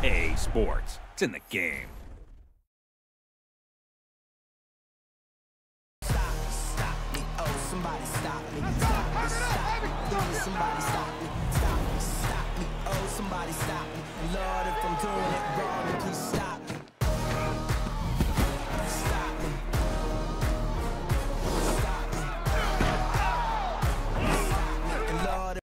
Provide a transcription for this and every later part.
EA Sports. It's in the game. Somebody stop me. Stop me. Stop me. Somebody stop me. Stop me. Stop me. Oh, somebody stop me. Lord, if I'm doing it wrong, please stop me. Stop me. Stop me. Stop me. And Lord,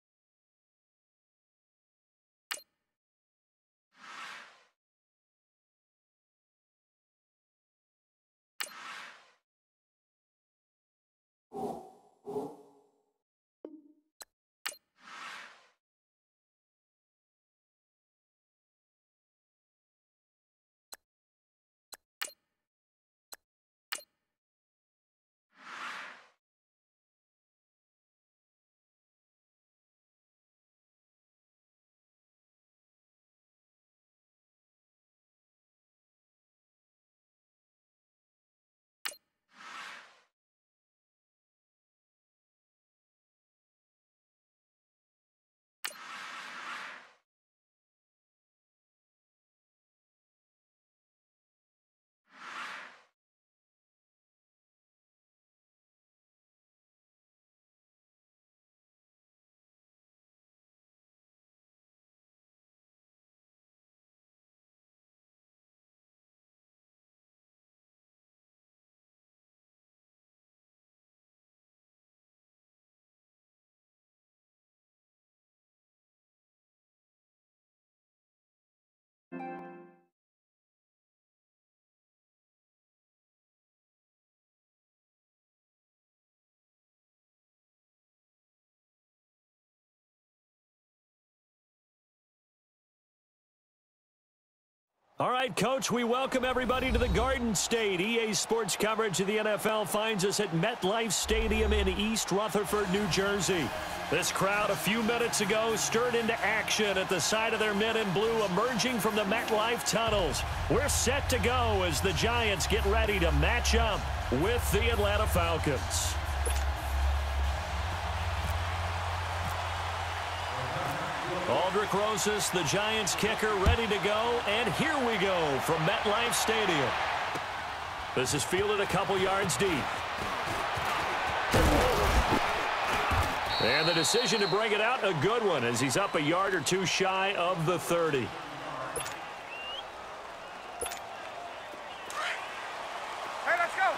All right, Coach, we welcome everybody to the Garden State. EA Sports coverage of the NFL finds us at MetLife Stadium in East Rutherford, New Jersey. This crowd a few minutes ago stirred into action at the side of their men in blue emerging from the MetLife tunnels. We're set to go as the Giants get ready to match up with the Atlanta Falcons. Aldrick Rosas, the Giants kicker, ready to go. And here we go from MetLife Stadium. This is fielded a couple yards deep. And the decision to bring it out, a good one, as he's up a yard or two shy of the 30. Hey, let's go.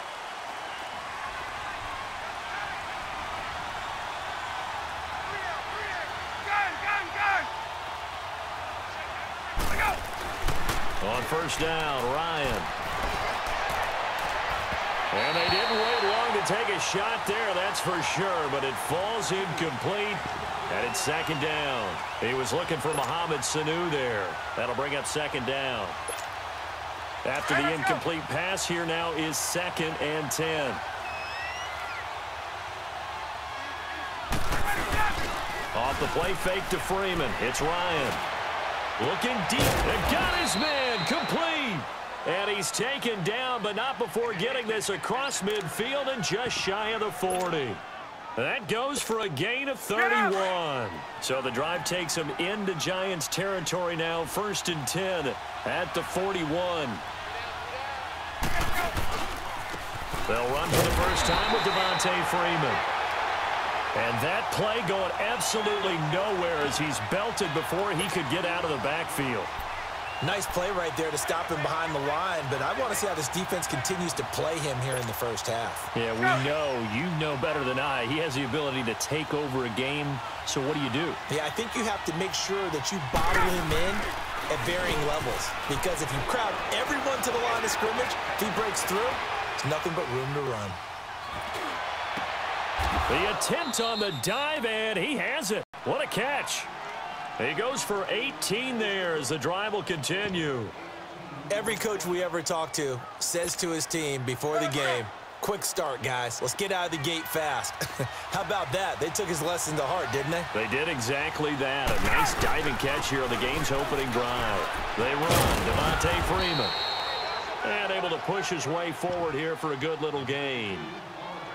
On first down, Ryan. And they didn't wait long to take a shot there, that's for sure, but it falls incomplete, and it's second down. He was looking for Mohamed Sanu there. That'll bring up second down. After the incomplete pass, here now is 2nd and 10. Off the play fake to Freeman. It's Ryan. Looking deep and got his man complete. And he's taken down, but not before getting this across midfield and just shy of the 40. That goes for a gain of 31. So the drive takes him into Giants territory now. 1st and 10 at the 41. They'll run for the first time with Devontae Freeman. And that play going absolutely nowhere as he's belted before he could get out of the backfield. Nice play right there to stop him behind the line, but I want to see how this defense continues to play him here in the first half. Yeah, we know. You know better than I. He has the ability to take over a game, so what do? Yeah, I think you have to make sure that you bottle him in at varying levels, because if you crowd everyone to the line of scrimmage, if he breaks through, it's nothing but room to run. The attempt on the dive, and he has it. What a catch. He goes for 18 there as the drive will continue. Every coach we ever talk to says to his team before the game, quick start, guys. Let's get out of the gate fast. How about that? They took his lesson to heart, didn't they? They did exactly that. A nice diving catch here on the game's opening drive. They run. Devontae Freeman. And able to push his way forward here for a good little gain.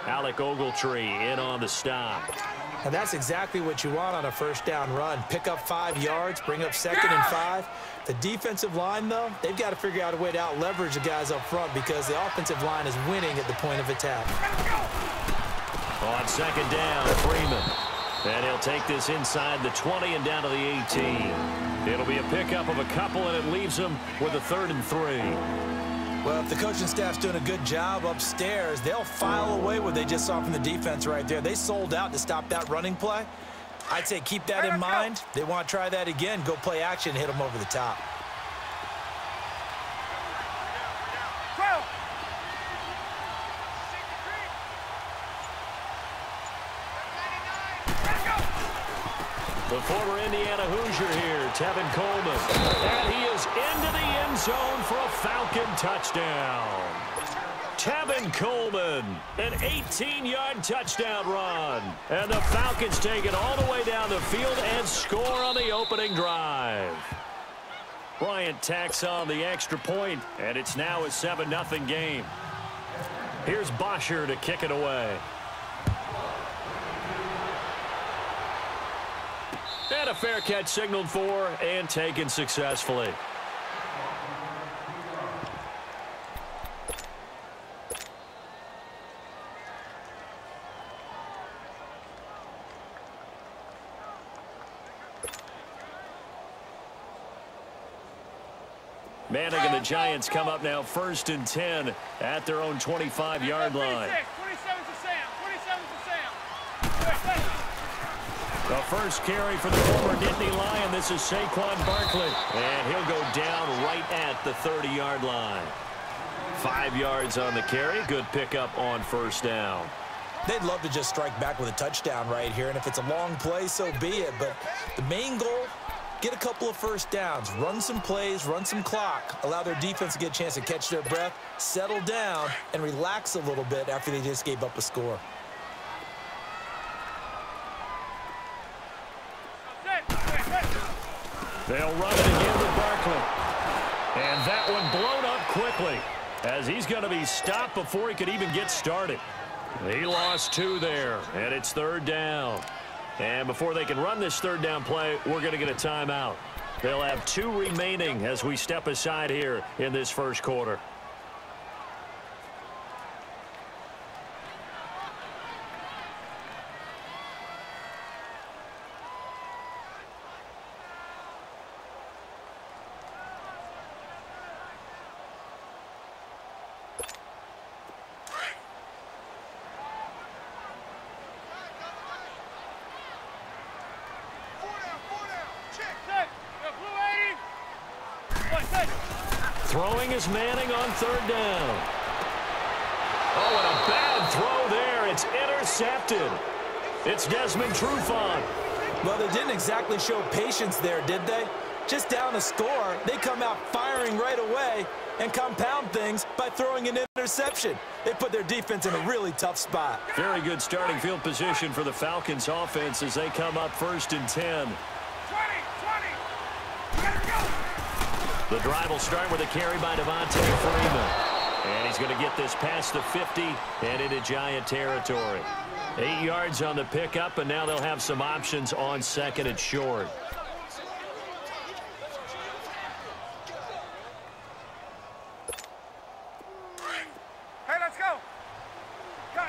Alec Ogletree in on the stop. And that's exactly what you want on a first down run. Pick up 5 yards, bring up 2nd and 5. The defensive line, though, they've got to figure out a way to out-leverage the guys up front because the offensive line is winning at the point of attack. On 2nd down, Freeman. And he'll take this inside the 20 and down to the 18. It'll be a pickup of a couple, and it leaves them with a 3rd and 3. Well, if the coaching staff's doing a good job upstairs, they'll file away what they just saw from the defense right there. They sold out to stop that running play. I'd say keep that in mind. They want to try that again. Go play action, hit them over the top. The former Indiana Hoosier here, Tevin Coleman. And he is into the end zone for a Falcon touchdown. Tevin Coleman, an 18-yard touchdown run. And the Falcons take it all the way down the field and score on the opening drive. Bryant tacks on the extra point, and it's now a 7-0 game. Here's Bosher to kick it away. And a fair catch signaled for and taken successfully. Manning and the Giants come up now 1st and 10 at their own 25-yard line. 27's to Sam. 27's to Sam. The first carry for the former Nittany Lion. This is Saquon Barkley. And he'll go down right at the 30-yard line. 5 yards on the carry. Good pickup on 1st down. They'd love to just strike back with a touchdown right here. And if it's a long play, so be it. But the main goal, get a couple of 1st downs. Run some plays, run some clock. Allow their defense to get a chance to catch their breath, settle down, and relax a little bit after they just gave up a score. They'll run it again with Barkley. And that one blown up quickly as he's going to be stopped before he could even get started. He lost 2 there, and it's 3rd down. And before they can run this 3rd down play, we're going to get a timeout. They'll have 2 remaining as we step aside here in this 1st quarter. Throwing is Manning on 3rd down. Oh, and a bad throw there. It's intercepted. It's Desmond Trufant. Well, they didn't exactly show patience there, did they? Just down a score, they come out firing right away and compound things by throwing an interception. They put their defense in a really tough spot. Very good starting field position for the Falcons offense as they come up 1st and 10. 20. Let go. The drive will start with a carry by Devontae Freeman. And he's going to get this past the 50 and into Giant territory. 8 yards on the pickup, and now they'll have some options on 2nd and short. Hey, let's go. Gun.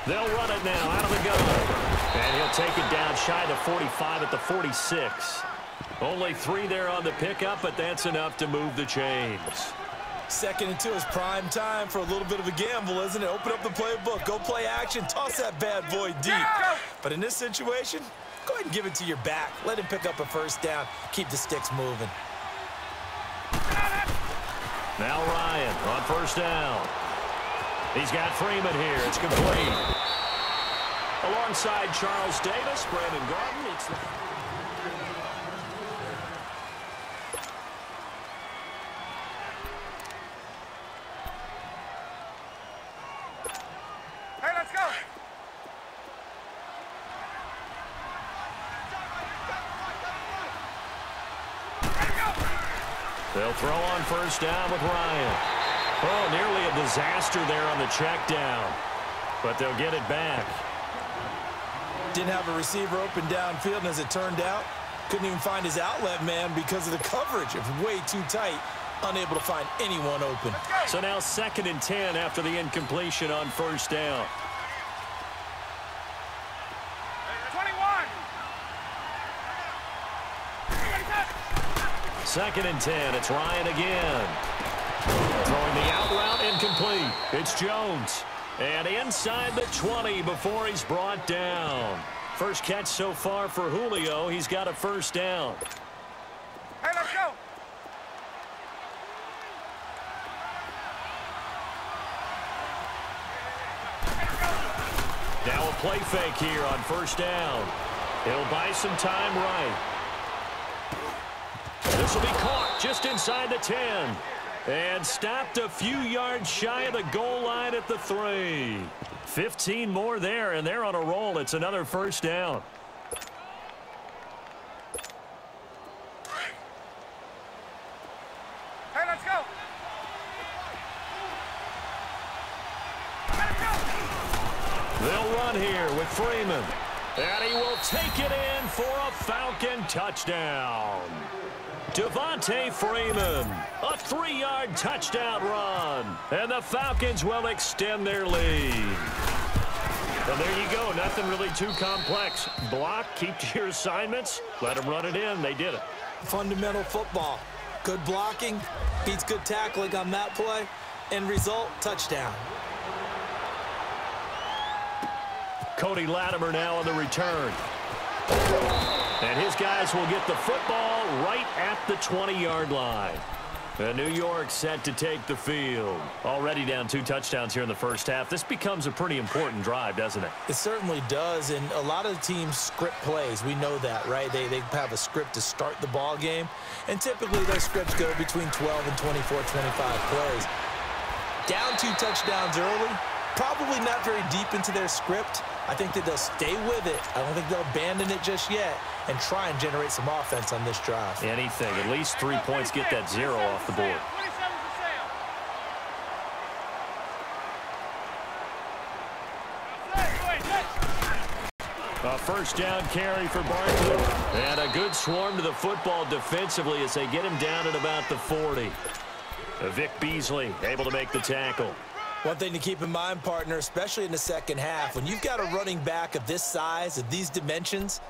They'll run it now out of the gun. And he'll take it down shy of the 45 at the 46. Only 3 there on the pickup, but that's enough to move the chains. 2nd and 2 is prime time for a little bit of a gamble, isn't it? Open up the playbook, go play action, toss that bad boy deep. But in this situation, go ahead and give it to your back. Let him pick up a 1st down. Keep the sticks moving. Now Ryan on 1st down. He's got Freeman here. It's complete. Alongside Charles Davis, Brandon Garden. It's Hey, let's go. They'll throw on 1st down with Ryan. Oh, nearly a disaster there on the check down. But they'll get it back. Didn't have a receiver open downfield, and as it turned out, couldn't even find his outlet man because of the coverage. It was way too tight, unable to find anyone open. So now 2nd and 10 after the incompletion on first down. 21. 2nd and 10. It's Ryan again. Throwing the out route, incomplete. It's Jones. And inside the 20 before he's brought down. First catch so far for Julio. He's got a first down. Hey, let's go. Now a play fake here on first down. He'll buy some time right. This will be caught just inside the 10. And stopped a few yards shy of the goal line at the 3. 15 more there, and they're on a roll. It's another first down. Hey, let's go. They'll run here with Freeman. And he will take it in for a Falcon touchdown. Devontae Freeman, a 3-yard touchdown run. And the Falcons will extend their lead. And there you go. Nothing really too complex. Block, keep to your assignments, let them run it in. They did it. Fundamental football. Good blocking, beats good tackling on that play. End result, touchdown. Cody Latimer now on the return. And his guys will get the football right at the 20-yard line. And New York set to take the field. Already down 2 touchdowns here in the first half. This becomes a pretty important drive, doesn't it? It certainly does, and a lot of teams script plays. We know that, right? They have a script to start the ball game, and typically those scripts go between 12 and 24, 25 plays. Down 2 touchdowns early, probably not very deep into their script. I think that they'll stay with it. I don't think they'll abandon it just yet and try and generate some offense on this drive. Anything. At least 3 points, get that 0 off the board. 27 A first down carry for Barkley. And a good swarm to the football defensively as they get him down at about the 40. Vic Beasley able to make the tackle. One thing to keep in mind, partner, especially in the second half, when you've got a running back of this size, of these dimensions,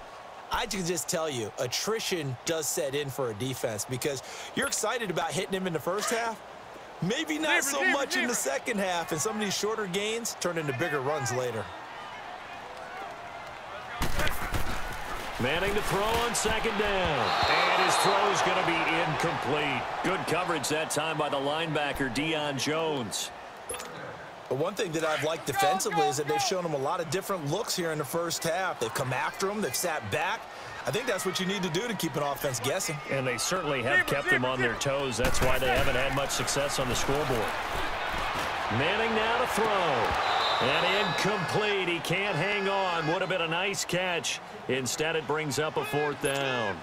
I can just tell you, attrition does set in for a defense because you're excited about hitting him in the first half. Maybe not so much in the second half, and some of these shorter gains turn into bigger runs later. Manning to throw on second down. And his throw is going to be incomplete. Good coverage that time by the linebacker, Deion Jones. But one thing that I've liked defensively is that they've shown him a lot of different looks here in the first half. They've come after him. They've sat back. I think that's what you need to do to keep an offense guessing. And they certainly have kept them on their toes. That's why they haven't had much success on the scoreboard. Manning now to throw. And incomplete. He can't hang on. Would have been a nice catch. Instead, it brings up a 4th down.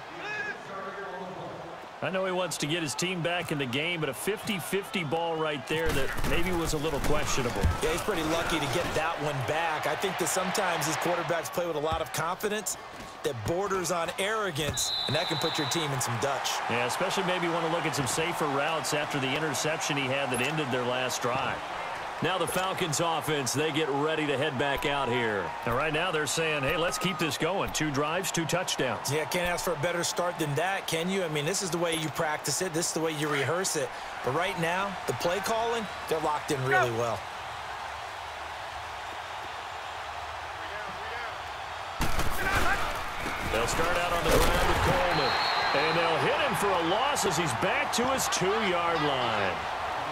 I know he wants to get his team back in the game, but a 50-50 ball right there that maybe was a little questionable. Yeah, he's pretty lucky to get that one back. I think that sometimes these quarterbacks play with a lot of confidence that borders on arrogance, and that can put your team in some Dutch. Yeah, especially maybe want to look at some safer routes after the interception he had that ended their last drive. Now the Falcons offense, they get ready to head back out here. And right now they're saying, hey, let's keep this going. 2 drives, 2 touchdowns. Yeah, can't ask for a better start than that, can you? I mean, this is the way you practice it. This is the way you rehearse it. But right now, the play calling, they're locked in really well. They'll start out on the ground with Coleman. And they'll hit him for a loss as he's back to his 2-yard line.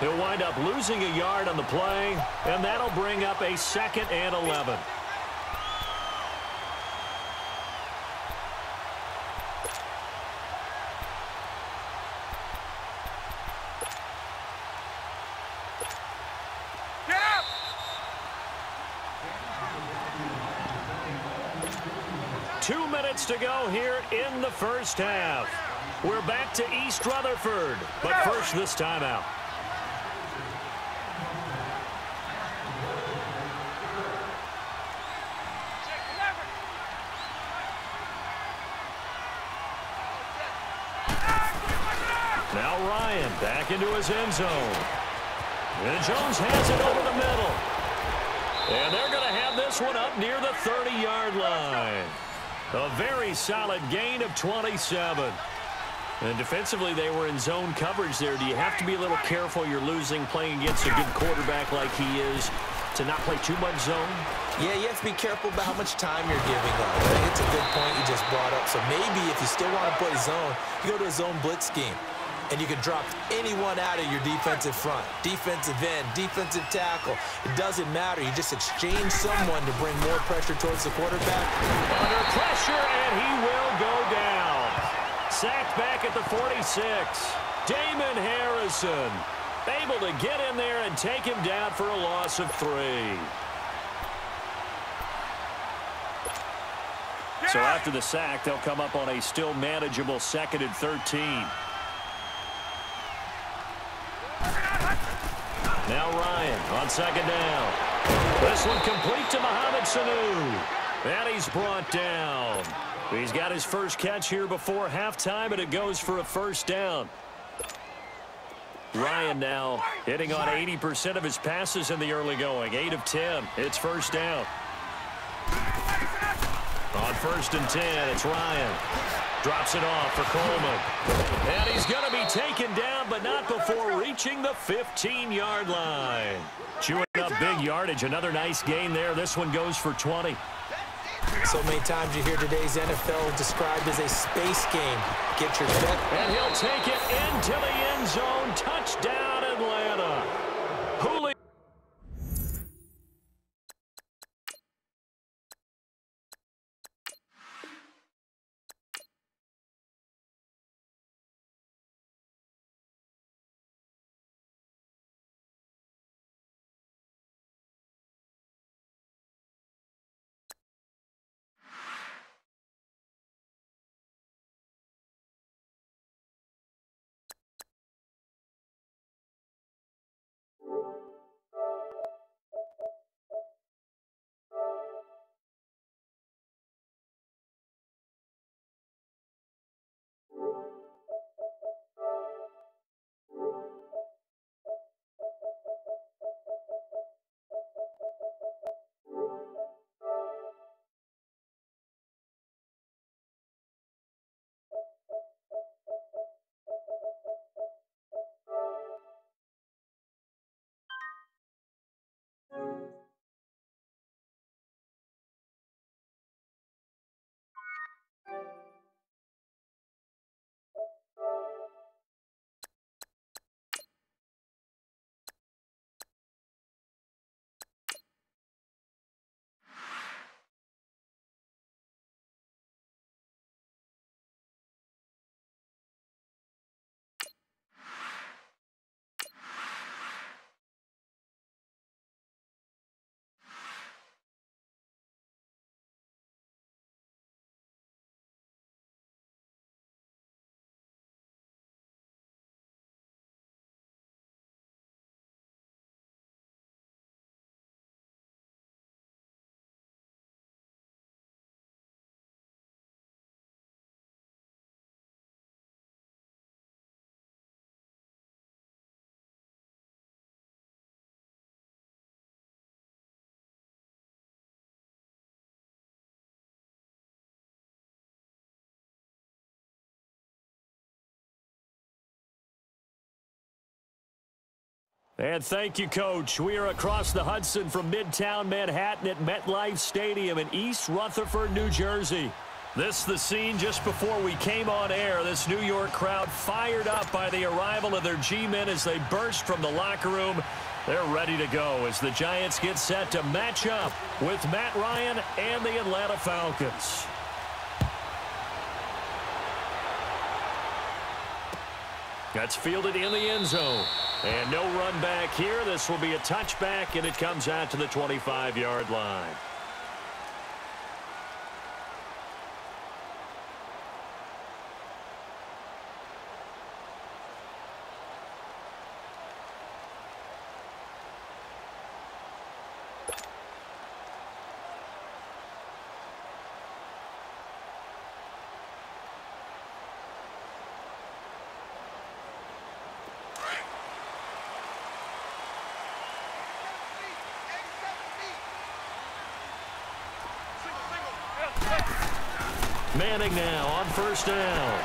He'll wind up losing a yard on the play, and that'll bring up a 2nd and 11. Get up! Two minutes to go here in the first half. We're back to East Rutherford, but first this timeout. Back into his end zone. And Jones has it over the middle. And they're going to have this one up near the 30-yard line. A very solid gain of 27. And defensively, they were in zone coverage there. Do you have to be a little careful? You're losing playing against a good quarterback like he is to not play too much zone? Yeah, you have to be careful about how much time you're giving up. I think it's a good point you just brought up. So maybe if you still want to play zone, you go to a zone blitz scheme. And you can drop anyone out of your defensive front. Defensive end, defensive tackle. It doesn't matter. You just exchange someone to bring more pressure towards the quarterback. Under pressure, and he will go down. Sacked back at the 46. Damon Harrison able to get in there and take him down for a loss of 3. So after the sack, they'll come up on a still manageable 2nd and 13. Now Ryan on 2nd down. This one complete to Mohamed Sanu. And he's brought down. He's got his first catch here before halftime, and it goes for a 1st down. Ryan now hitting on 80% of his passes in the early going. 8 of 10. It's 1st down. On 1st and 10, it's Ryan. Drops it off for Coleman. And he's going to be taken down, but not before reaching the 15-yard line. Chewing up big yardage. Another nice gain there. This one goes for 20. So many times you hear today's NFL described as a space game. Get your bet. And he'll take it into the end zone. Touchdown, Atlanta. Julio. And thank you, Coach. We are across the Hudson from Midtown Manhattan at MetLife Stadium in East Rutherford, New Jersey. This the scene just before we came on air. This New York crowd fired up by the arrival of their G-men as they burst from the locker room. They're ready to go as the Giants get set to match up with Matt Ryan and the Atlanta Falcons. That's fielded in the end zone. And no run back here. This will be a touchback, and it comes out to the 25-yard line. Manning now on first down.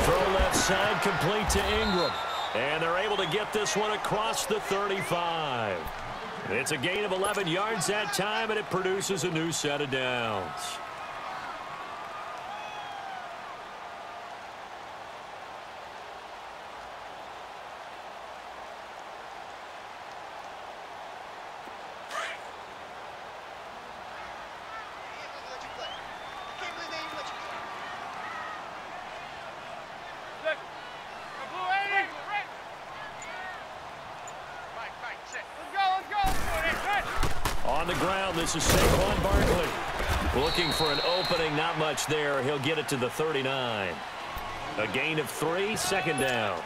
Throw left side, complete to Ingram. And they're able to get this one across the 35. It's a gain of 11 yards that time, and it produces a new set of downs. On the ground, this is Saquon Barkley. Looking for an opening, not much there. He'll get it to the 39. A gain of 3, second down.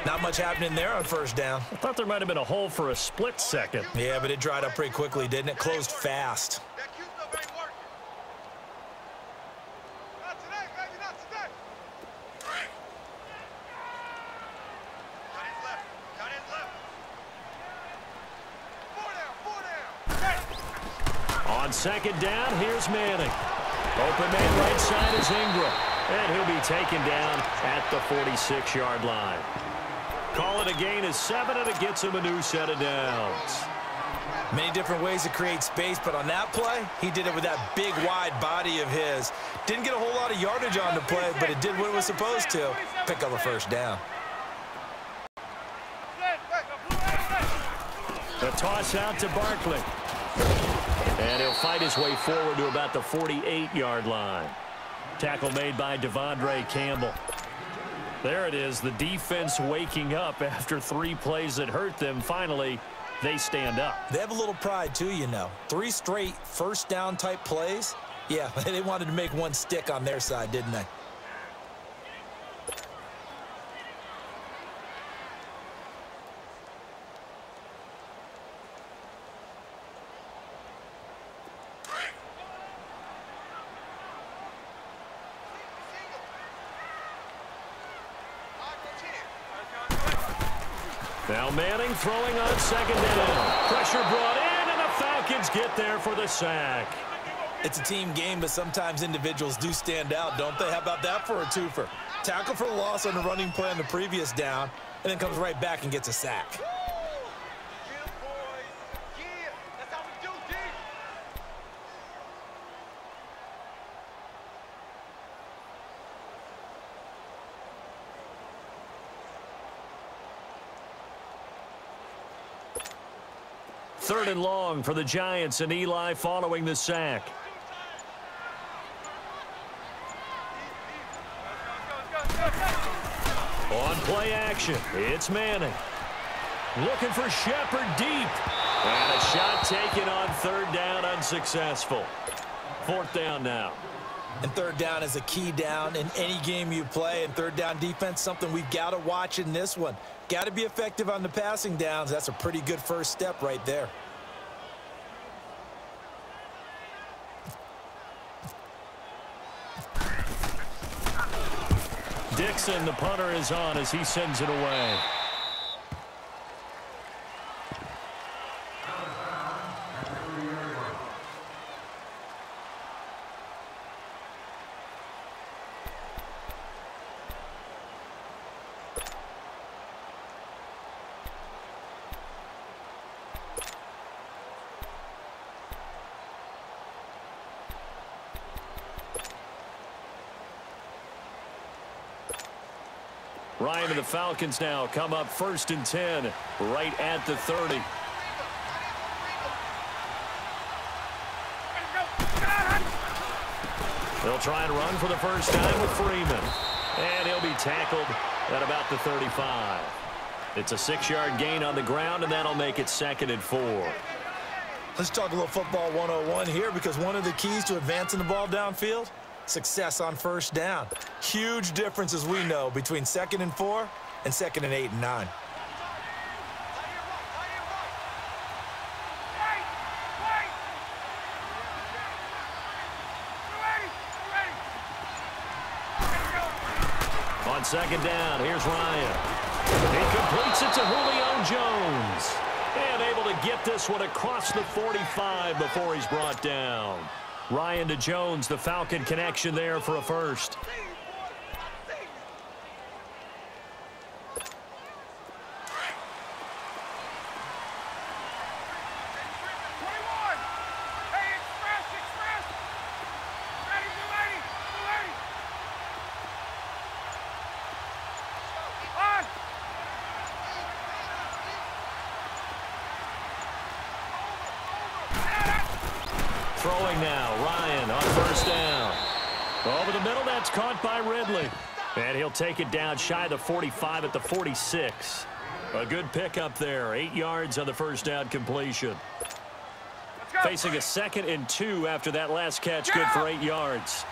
Not much happening there on first down. I thought there might have been a hole for a split second. Yeah, but it dried up pretty quickly, didn't it? Closed fast. On second down, here's Manning. Open man right side is Ingram. And he'll be taken down at the 46-yard line. Call it a gain of 7, and it gets him a new set of downs. Many different ways to create space, but on that play, he did it with that big, wide body of his. Didn't get a whole lot of yardage on the play, but it did what it was supposed to. Pick up a first down. The toss out to Barkley. And he'll fight his way forward to about the 48-yard line. Tackle made by Devondre Campbell. There it is, the defense waking up after 3 plays that hurt them. Finally, they stand up. They have a little pride, too, you know. 3 straight first down type plays. Yeah, they wanted to make one stick on their side, didn't they? Now Manning throwing on second down. Pressure brought in, and the Falcons get there for the sack. It's a team game, but sometimes individuals do stand out, don't they? How about that for a twofer? Tackle for the loss on the running play on the previous down, and then comes right back and gets a sack. Third and long for the Giants, and Eli following the sack. On play action, it's Manning. Looking for Shepard deep. And a shot taken on third down, unsuccessful. Fourth down now. And third down is a key down in any game you play. And third down defense, something we've got to watch in this one. Got to be effective on the passing downs. That's a pretty good first step right there. Dixon, the punter, is on as he sends it away. Ryan and the Falcons now come up 1st and 10 right at the 30. They'll try and run for the first time with Freeman. And he'll be tackled at about the 35. It's a 6-yard gain on the ground, and that'll make it 2nd and 4. Let's talk a little football 101 here, because one of the keys to advancing the ball downfield, success on first down. Huge difference, as we know, between 2nd and 4 and 2nd and 8 and 9. On second down, here's Ryan. He completes it to Julio Jones. And able to get this one across the 45 before he's brought down. Ryan to Jones, the Falcon connection there for a first. Throwing now, Ryan on first down. Over the middle, that's caught by Ridley. And he'll take it down shy of the 45 at the 46. A good pickup there, 8 yards on the first down completion. Facing a 2nd and 2 after that last catch, good for 8 yards.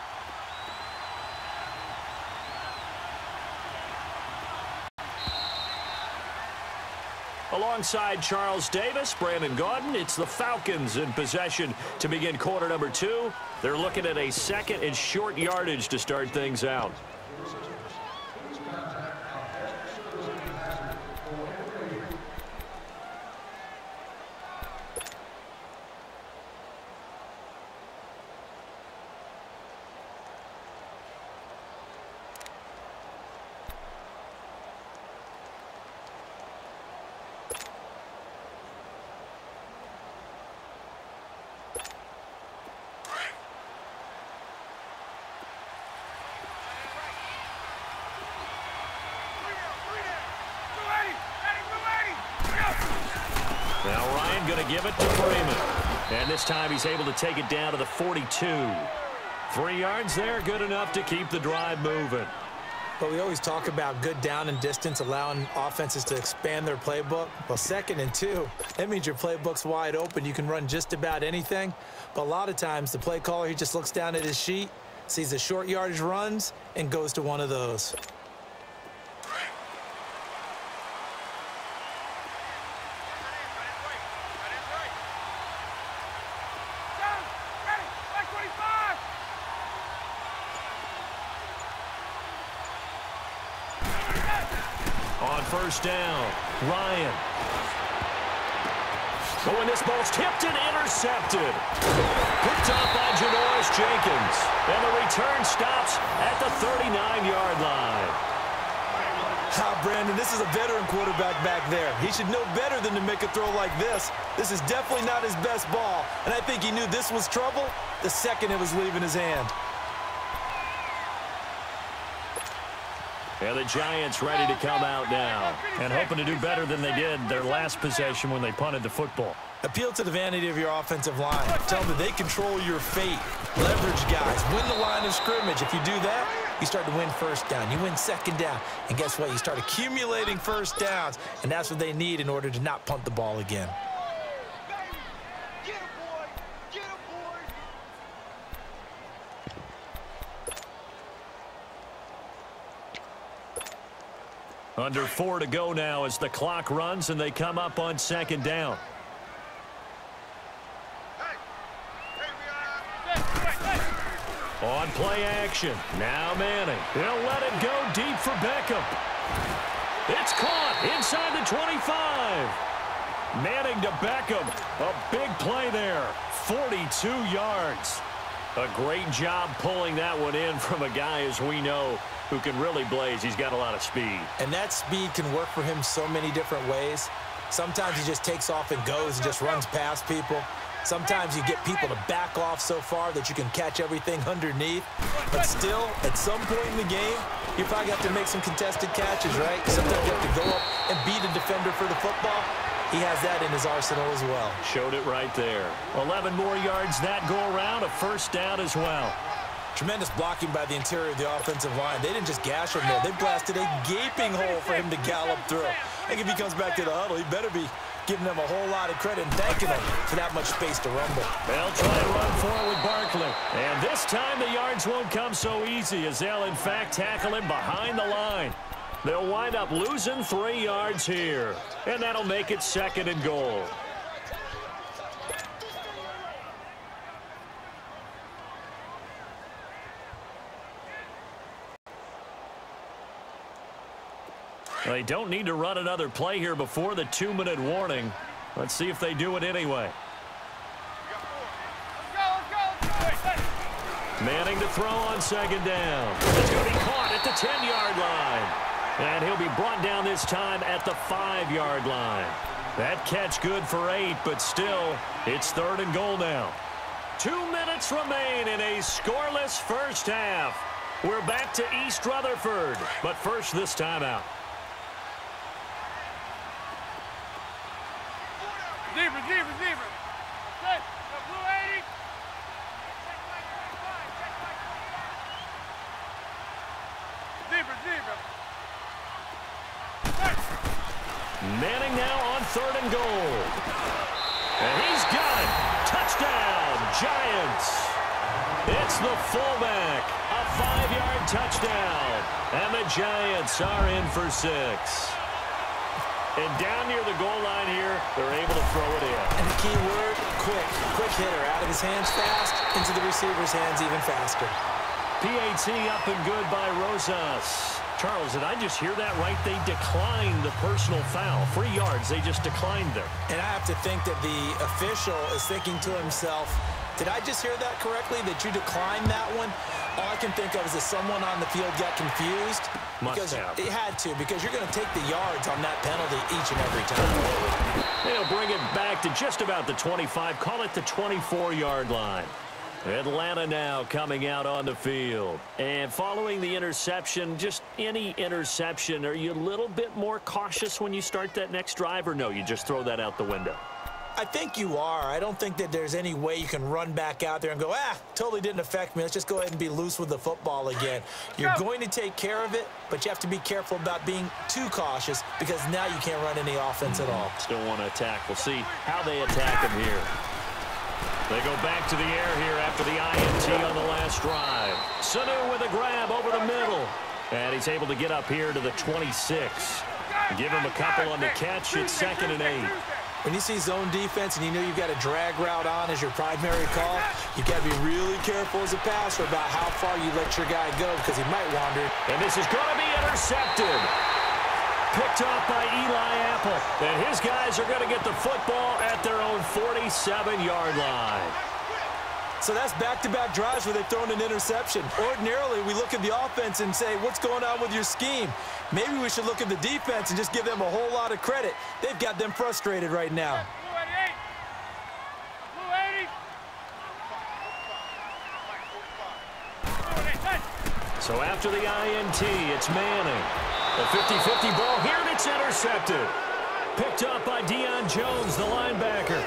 Alongside Charles Davis, Brandon Gaudin, it's the Falcons in possession to begin quarter number 2. They're looking at a 2nd and short yardage to start things out. Now Ryan going to give it to Freeman. And this time he's able to take it down to the 42. 3 yards there, good enough to keep the drive moving. But we always talk about good down and distance, allowing offenses to expand their playbook. Well, 2nd and 2, that means your playbook's wide open. You can run just about anything. But a lot of times the play caller, he just looks down at his sheet, sees the short yardage runs, and goes to one of those. On first down, Ryan. Oh, and this ball's tipped and intercepted. Picked up by Janoris Jenkins. And the return stops at the 39-yard line. Brandon, this is a veteran quarterback back there. He should know better than to make a throw like this. This is definitely not his best ball. And I think he knew this was trouble the second it was leaving his hand. And the Giants ready to come out now and hoping to do better than they did their last possession when they punted the football. Appeal to the vanity of your offensive line. Tell them that they control your fate. Leverage guys. Win the line of scrimmage. If you do that, you start to win first down. You win 2nd down. And guess what? You start accumulating first downs. And that's what they need in order to not punt the ball again. Under 4 to go now as the clock runs and they come up on 2nd down. On play action. Now Manning. He'll let it go deep for Beckham. It's caught inside the 25. Manning to Beckham. A big play there. 42 yards. A great job pulling that one in from a guy, as we know, who can really blaze. He's got a lot of speed. And that speed can work for him so many different ways. Sometimes he just takes off and goes and just runs past people. Sometimes you get people to back off so far that you can catch everything underneath. But still, at some point in the game, you probably have to make some contested catches, right? Sometimes you have to go up and beat a defender for the football. He has that in his arsenal as well. Showed it right there. 11 more yards that go around, a first down as well. Tremendous blocking by the interior of the offensive line. They didn't just gash him there. They blasted a gaping hole for him to gallop through. I think if he comes back to the huddle, he better be giving them a whole lot of credit and thanking them for that much space to rumble. They'll try to run for it with Barkley. And this time the yards won't come so easy as they'll, in fact, tackle him behind the line. They'll wind up losing 3 yards here. And that'll make it 2nd and goal. They don't need to run another play here before the 2-minute warning. Let's see if they do it anyway. Let's go, let's go, let's go. Manning to throw on second down. It's going to be caught at the 10-yard line. And he'll be brought down this time at the 5-yard line. That catch good for 8, but still, it's 3rd and goal now. 2 minutes remain in a scoreless first half. We're back to East Rutherford, but first this timeout. Zebra. Good. Blue 80. Zebra. Manning now on 3rd and goal. And he's got it. Touchdown, Giants. It's the fullback. A 5-yard touchdown. And the Giants are in for 6. And down near the goal line here, they're able to throw it in. And the key word, quick. Quick hitter. Out of his hands fast, into the receiver's hands even faster. PAT up and good by Rosas. Charles, did I just hear that right? They declined the personal foul. 3 yards, they just declined them. And I have to think that the official is thinking to himself, did I just hear that correctly, that you declined that one? All I can think of is that someone on the field got confused. Must have. It had to, because you're going to take the yards on that penalty each and every time. They'll bring it back to just about the 25, call it the 24-yard line. Atlanta now coming out on the field. And following the interception, just any interception, are you a little bit more cautious when you start that next drive, or no, you just throw that out the window? I think you are. I don't think that there's any way you can run back out there and go, totally didn't affect me. Let's just go ahead and be loose with the football again. You're going to take care of it, but you have to be careful about being too cautious, because now you can't run any offense at all. Still want to attack. We'll see how they attack him here. They go back to the air here after the INT on the last drive. Sanu with a grab over the middle. And he's able to get up here to the 26. Give him a couple on the catch. It's 2nd and 8. When you see zone defense and you know you've got a drag route on as your primary call, you've got to be really careful as a passer about how far you let your guy go, because he might wander. And this is going to be intercepted. Picked off by Eli Apple. And his guys are going to get the football at their own 47-yard line. So that's back-to-back drives where they've thrown an interception. Ordinarily, we look at the offense and say, what's going on with your scheme? Maybe we should look at the defense and just give them a whole lot of credit. They've got them frustrated right now. So after the INT, it's Manning. A 50-50 ball here, and it's intercepted. Picked up by Deion Jones, the linebacker.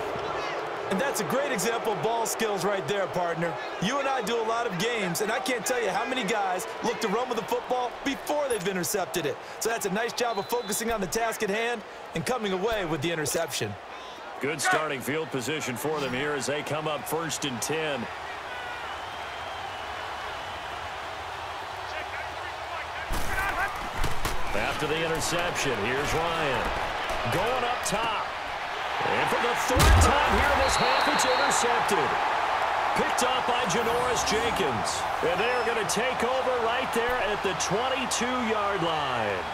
And that's a great example of ball skills right there, partner. You and I do a lot of games, and I can't tell you how many guys look to run with the football before they've intercepted it. So that's a nice job of focusing on the task at hand and coming away with the interception. Good starting field position for them here as they come up 1st and 10. After the interception, here's Ryan. Going up top. And for the 3rd time here in this half, it's intercepted. Picked up by Janoris Jenkins. And they are going to take over right there at the 22-yard line.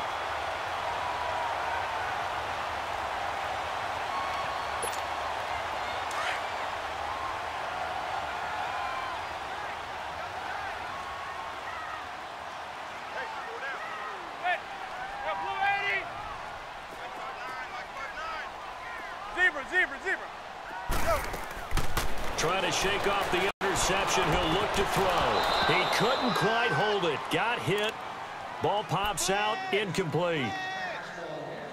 Trying to shake off the interception. He'll look to throw. He couldn't quite hold it. Got hit. Ball pops out. Incomplete.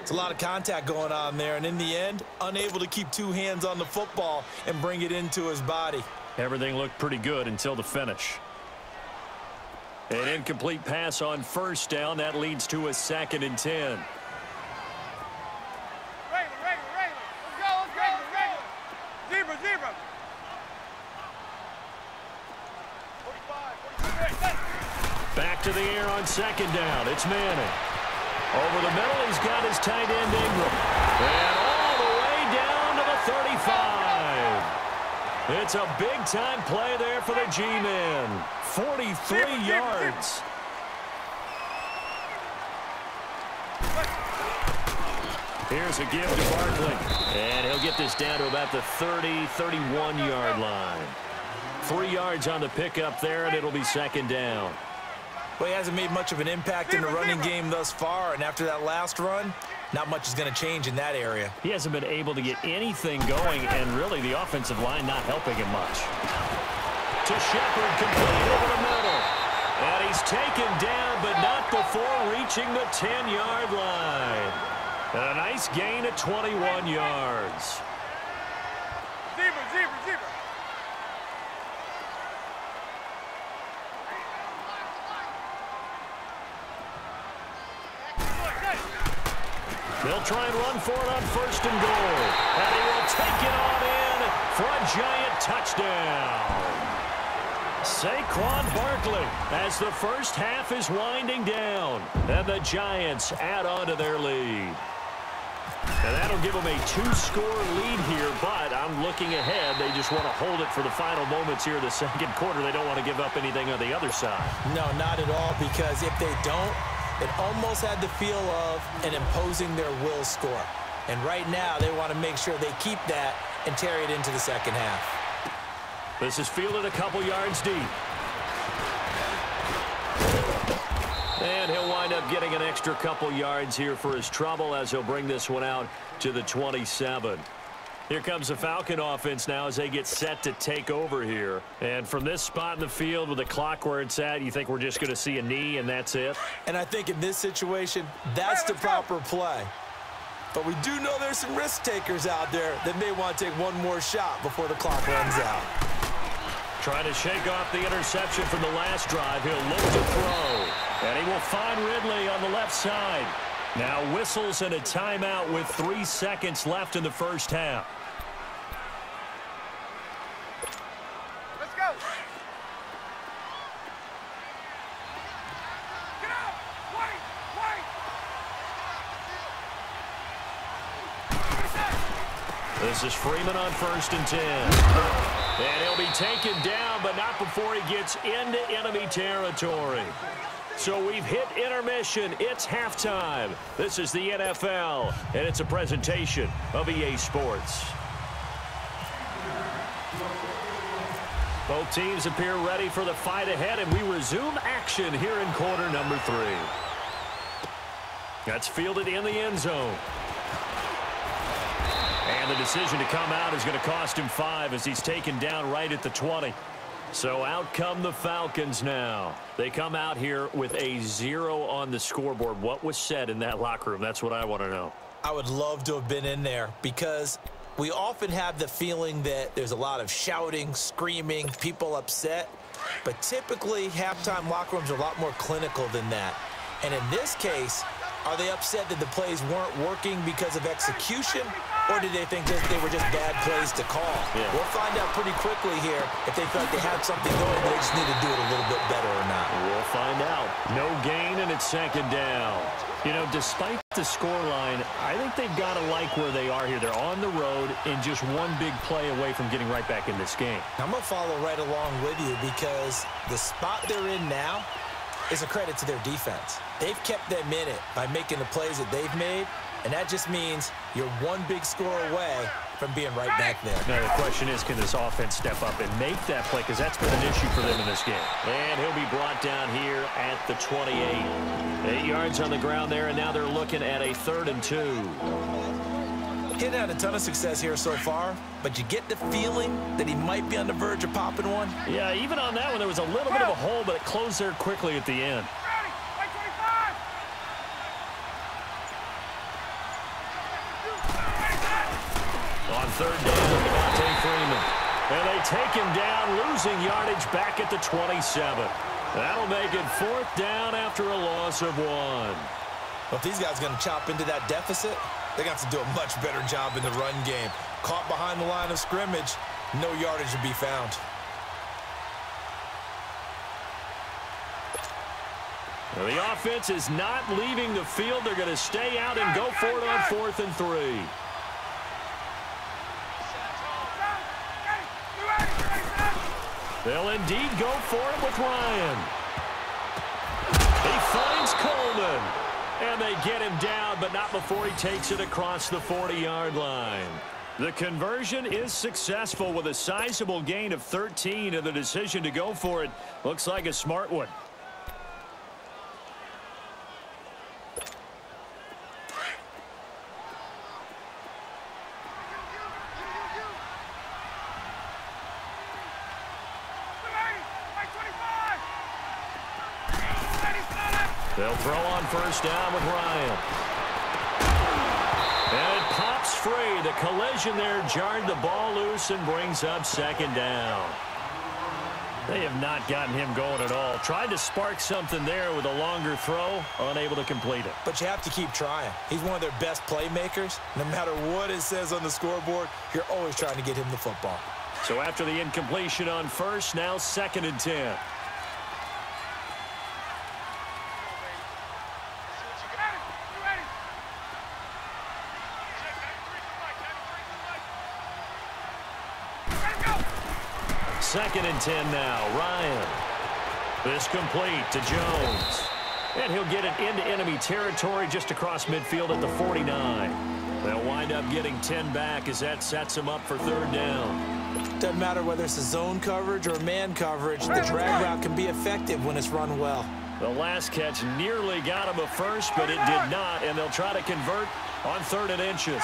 It's a lot of contact going on there, and in the end, unable to keep 2 hands on the football and bring it into his body. Everything looked pretty good until the finish. An incomplete pass on 1st down. That leads to a 2nd and 10. Back to the air on 2nd down. It's Manning. Over the middle, he's got his tight end Ingram. And all the way down to the 35. It's a big-time play there for the G-Men. 43 yards. Here's a give to Barkley. And he'll get this down to about the 30, 31-yard line. 3 yards on the pickup there, and it'll be second down. Well, he hasn't made much of an impact in the running game thus far, and after that last run, not much is going to change in that area. He hasn't been able to get anything going, and really the offensive line not helping him much. To Shepard, complete over the middle. And he's taken down, but not before reaching the 10-yard line. And a nice gain at 21 yards. Zebra. They'll try and run for it on 1st and goal. And he will take it on in for a giant touchdown. Saquon Barkley as the first half is winding down. And the Giants add on to their lead. And that'll give them a 2-score lead here, but I'm looking ahead. They just want to hold it for the final moments here in the second quarter. They don't want to give up anything on the other side. No, not at all, because if they don't, it almost had the feel of an imposing their will score. And right now, they want to make sure they keep that and carry it into the second half. This is fielded a couple yards deep. And he'll wind up getting an extra couple yards here for his trouble as he'll bring this one out to the 27. Here comes the Falcon offense now as they get set to take over here. And from this spot in the field with the clock where it's at, you think we're just going to see a knee and that's it? And I think in this situation, that's the proper play. But we do know there's some risk takers out there that may want to take one more shot before the clock runs out. Trying to shake off the interception from the last drive. He'll look to throw. And he will find Ridley on the left side. Now whistles and a timeout with 3 seconds left in the first half. Let's go. Get out. Wait. This is Freeman on 1st and 10. And he'll be taken down, but not before he gets into enemy territory. So we've hit intermission. It's halftime. This is the NFL, and it's a presentation of EA Sports. Both teams appear ready for the fight ahead, and we resume action here in quarter number 3. That's fielded in the end zone. And the decision to come out is going to cost him 5 as he's taken down right at the 20. So out come the Falcons now. They come out here with a 0 on the scoreboard. What was said in that locker room? That's what I want to know. I would love to have been in there because we often have the feeling that there's a lot of shouting, screaming, people upset. But typically, halftime locker rooms are a lot more clinical than that. And in this case, are they upset that the plays weren't working because of execution, or did they think that they were just bad plays to call? Yeah. We'll find out pretty quickly here if they felt they had something going, but they just need to do it a little bit better or not. We'll find out. No gain, and it's second down. You know, despite the scoreline, I think they've got to like where they are here. They're on the road and just one big play away from getting right back in this game. I'm going to follow right along with you because the spot they're in now is a credit to their defense. They've kept them in it by making the plays that they've made, and that just means you're one big score away from being right back there. Now, the question is, can this offense step up and make that play? Because that's been an issue for them in this game. And he'll be brought down here at the 28. 8 yards on the ground there, and now they're looking at a 3rd and 2. He had a ton of success here so far, but you get the feeling that he might be on the verge of popping one. Yeah, even on that one, there was a little bit of a hole, but it closed there quickly at the end. Ready. Like 25. On 3rd down, Devontae Freeman. And they take him down, losing yardage back at the 27. That'll make it 4th down after a loss of 1. Well, if these guys are going to chop into that deficit, they're going to have to do a much better job in the run game. Caught behind the line of scrimmage, no yardage to be found. Well, the offense is not leaving the field. They're going to stay out and go for it on 4th and 3. They'll indeed go for it with Ryan. He finds Coleman. And they get him down, but not before he takes it across the 40-yard line. The conversion is successful with a sizable gain of 13, and the decision to go for it looks like a smart one. They'll throw on first down with Ryan. And it pops free. The collision there jarred the ball loose and brings up second down. They have not gotten him going at all. Tried to spark something there with a longer throw, unable to complete it. But you have to keep trying. He's one of their best playmakers. No matter what it says on the scoreboard, you're always trying to get him the football. So after the incompletion on first, now 2nd and 10. Second and 10 now. Ryan. This complete to Jones. And he'll get it into enemy territory just across midfield at the 49. They'll wind up getting 10 back as that sets them up for 3rd down. Doesn't matter whether it's a zone coverage or man coverage, the drag route can be effective when it's run well. The last catch nearly got him a first, but it did not, and they'll try to convert on 3rd and inches.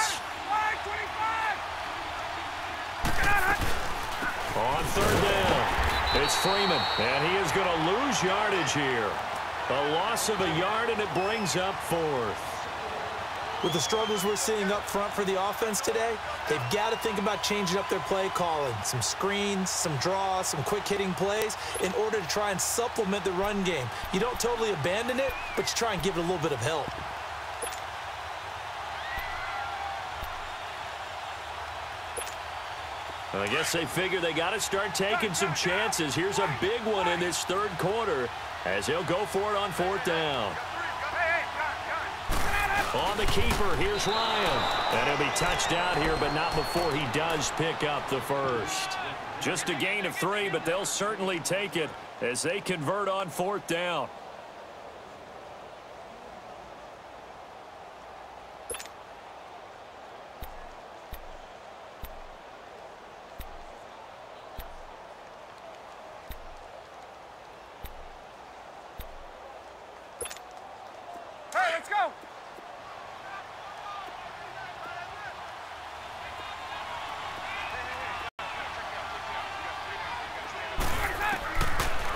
On 3rd down, it's Freeman, and he is going to lose yardage here. A loss of a yard, and it brings up 4th. With the struggles we're seeing up front for the offense today, they've got to think about changing up their play calling. Some screens, some draws, some quick-hitting plays in order to try and supplement the run game. You don't totally abandon it, but you try and give it a little bit of help. I guess they figure they got to start taking some chances. Here's a big one in this 3rd quarter as he'll go for it on 4th down. On the keeper, here's Ryan. And he'll be touched out here, but not before he does pick up the first. Just a gain of 3, but they'll certainly take it as they convert on 4th down.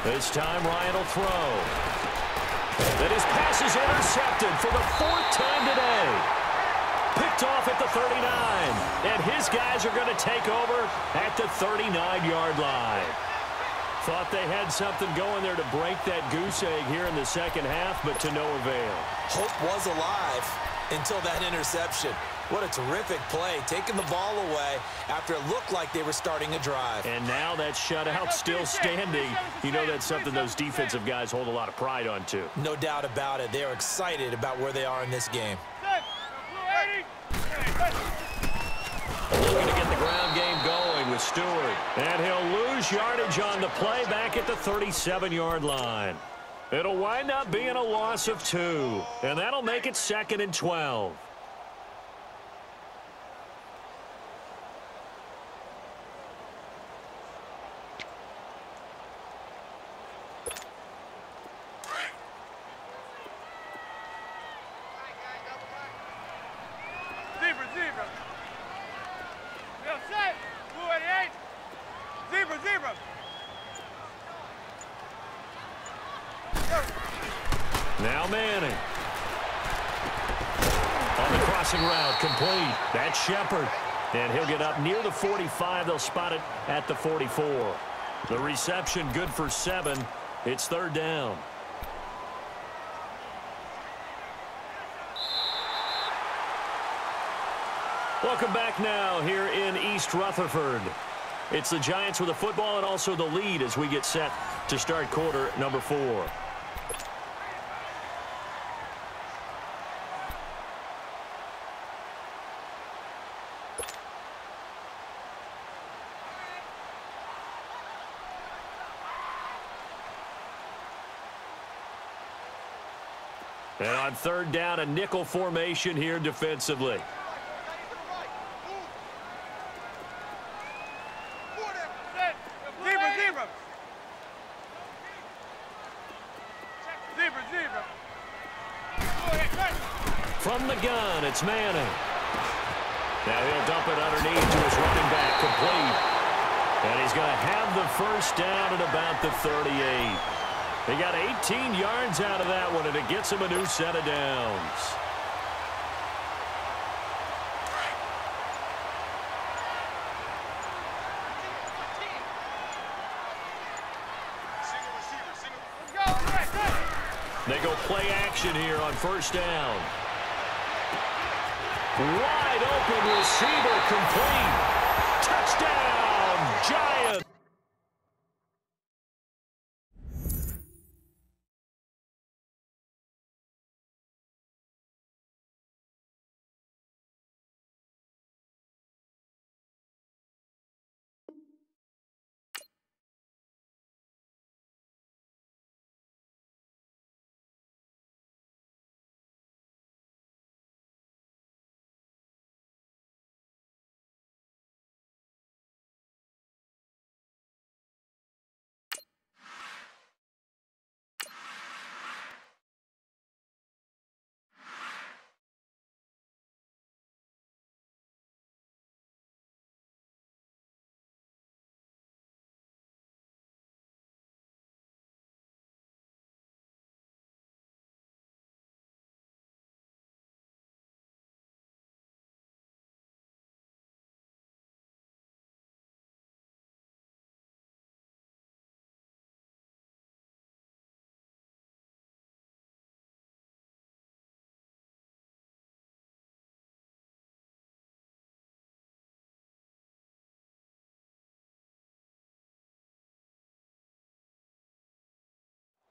This time Ryan will throw. And his pass is intercepted for the 4th time today. Picked off at the 39. And his guys are going to take over at the 39-yard line. Thought they had something going there to break that goose egg here in the 2nd half, but to no avail. Hope was alive until that interception. What a terrific play, taking the ball away after it looked like they were starting a drive. And now that shutout still standing. You know that's something those defensive guys hold a lot of pride on, too. No doubt about it. They are excited about where they are in this game. Looking to get the ground game going with Stewart. And he'll lose yardage on the play back at the 37-yard line. It'll wind up being a loss of 2. And that'll make it 2nd and 12. Now Manning. On the crossing route, complete. That's Shepard. And he'll get up near the 45. They'll spot it at the 44. The reception good for 7. It's 3rd down. Welcome back now here in East Rutherford. It's the Giants with the football and also the lead as we get set to start quarter number 4. And on 3rd down, a nickel formation here defensively. From the gun, it's Manning. Now he'll dump it underneath to his running back, complete. And he's going to have the first down at about the 38. He got 18 yards out of that one, and it gets him a new set of downs. They go play action here on first down. Wide open receiver, complete. Touchdown, Giants.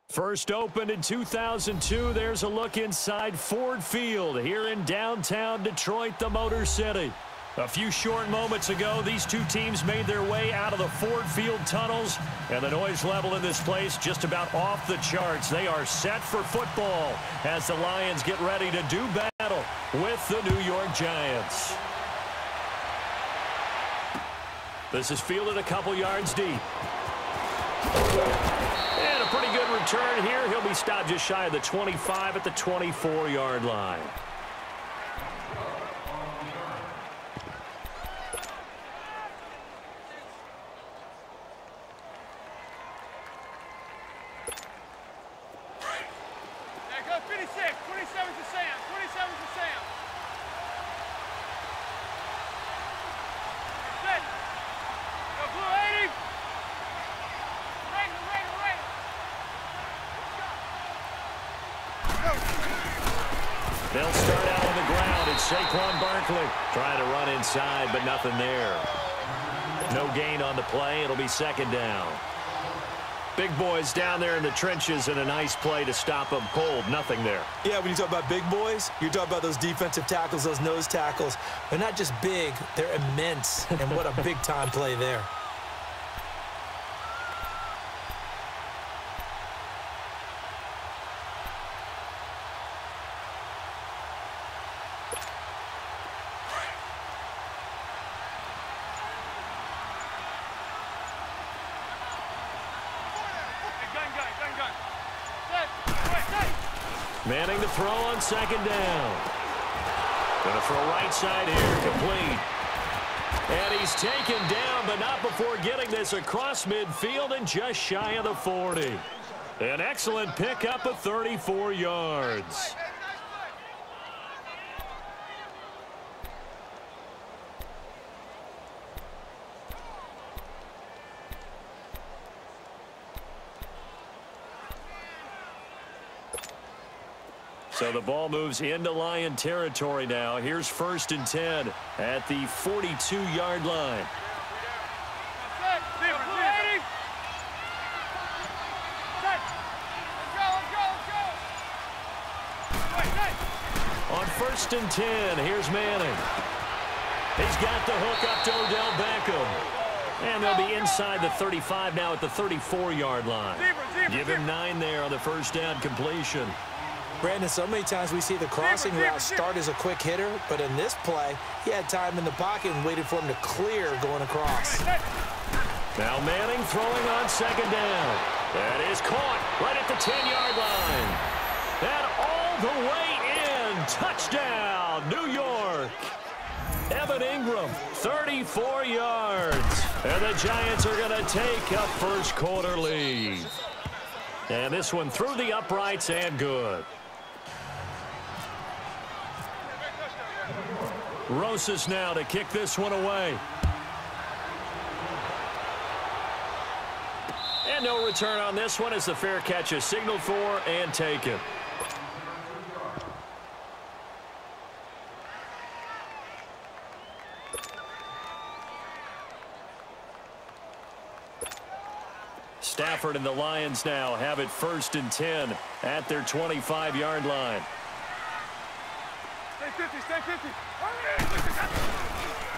First opened in 2002, there's a look inside Ford Field here in downtown Detroit, the Motor City. A few short moments ago, these two teams made their way out of the Ford Field tunnels, and the noise level in this place just about off the charts. They are set for football as the Lions get ready to do battle with the New York Giants. This is fielded a couple yards deep. And a pretty good return here. He'll be stopped just shy of the 25 at the 24-yard line. There goes 56. 27 to Sam. 27 to Sam. Set. Go blue 80. They'll start out on the ground. It's Saquon Barkley trying to run inside, but nothing there. No gain on the play. It'll be second down. Big boys down there in the trenches, and a nice play to stop them cold. Nothing there. Yeah, when you talk about big boys, you're talking about those defensive tackles, those nose tackles. They're not just big, they're immense. And what a big-time play there. Manning to throw on second down. Gonna throw right side here, complete. And he's taken down, but not before getting this across midfield and just shy of the 40. An excellent pickup of 34 yards. So the ball moves into Lion territory now. Here's 1st and 10 at the 42-yard line. On 1st and 10, here's Manning. He's got the hook up to Odell Beckham. And they'll be inside the 35 now at the 34-yard line. Give him 9 there on the first down completion. Brandon, so many times we see the crossing route start as a quick hitter, but in this play, he had time in the pocket and waited for him to clear going across. Now Manning throwing on second down. That is caught right at the 10-yard line. And all the way in touchdown, New York. Evan Ingram, 34 yards. And the Giants are going to take a first quarter lead. And this one through the uprights and good. Rosas now to kick this one away. And no return on this one as the fair catch is signaled for and taken. Stafford and the Lions now have it 1st and 10 at their 25-yard line. Stay 50, stay 50.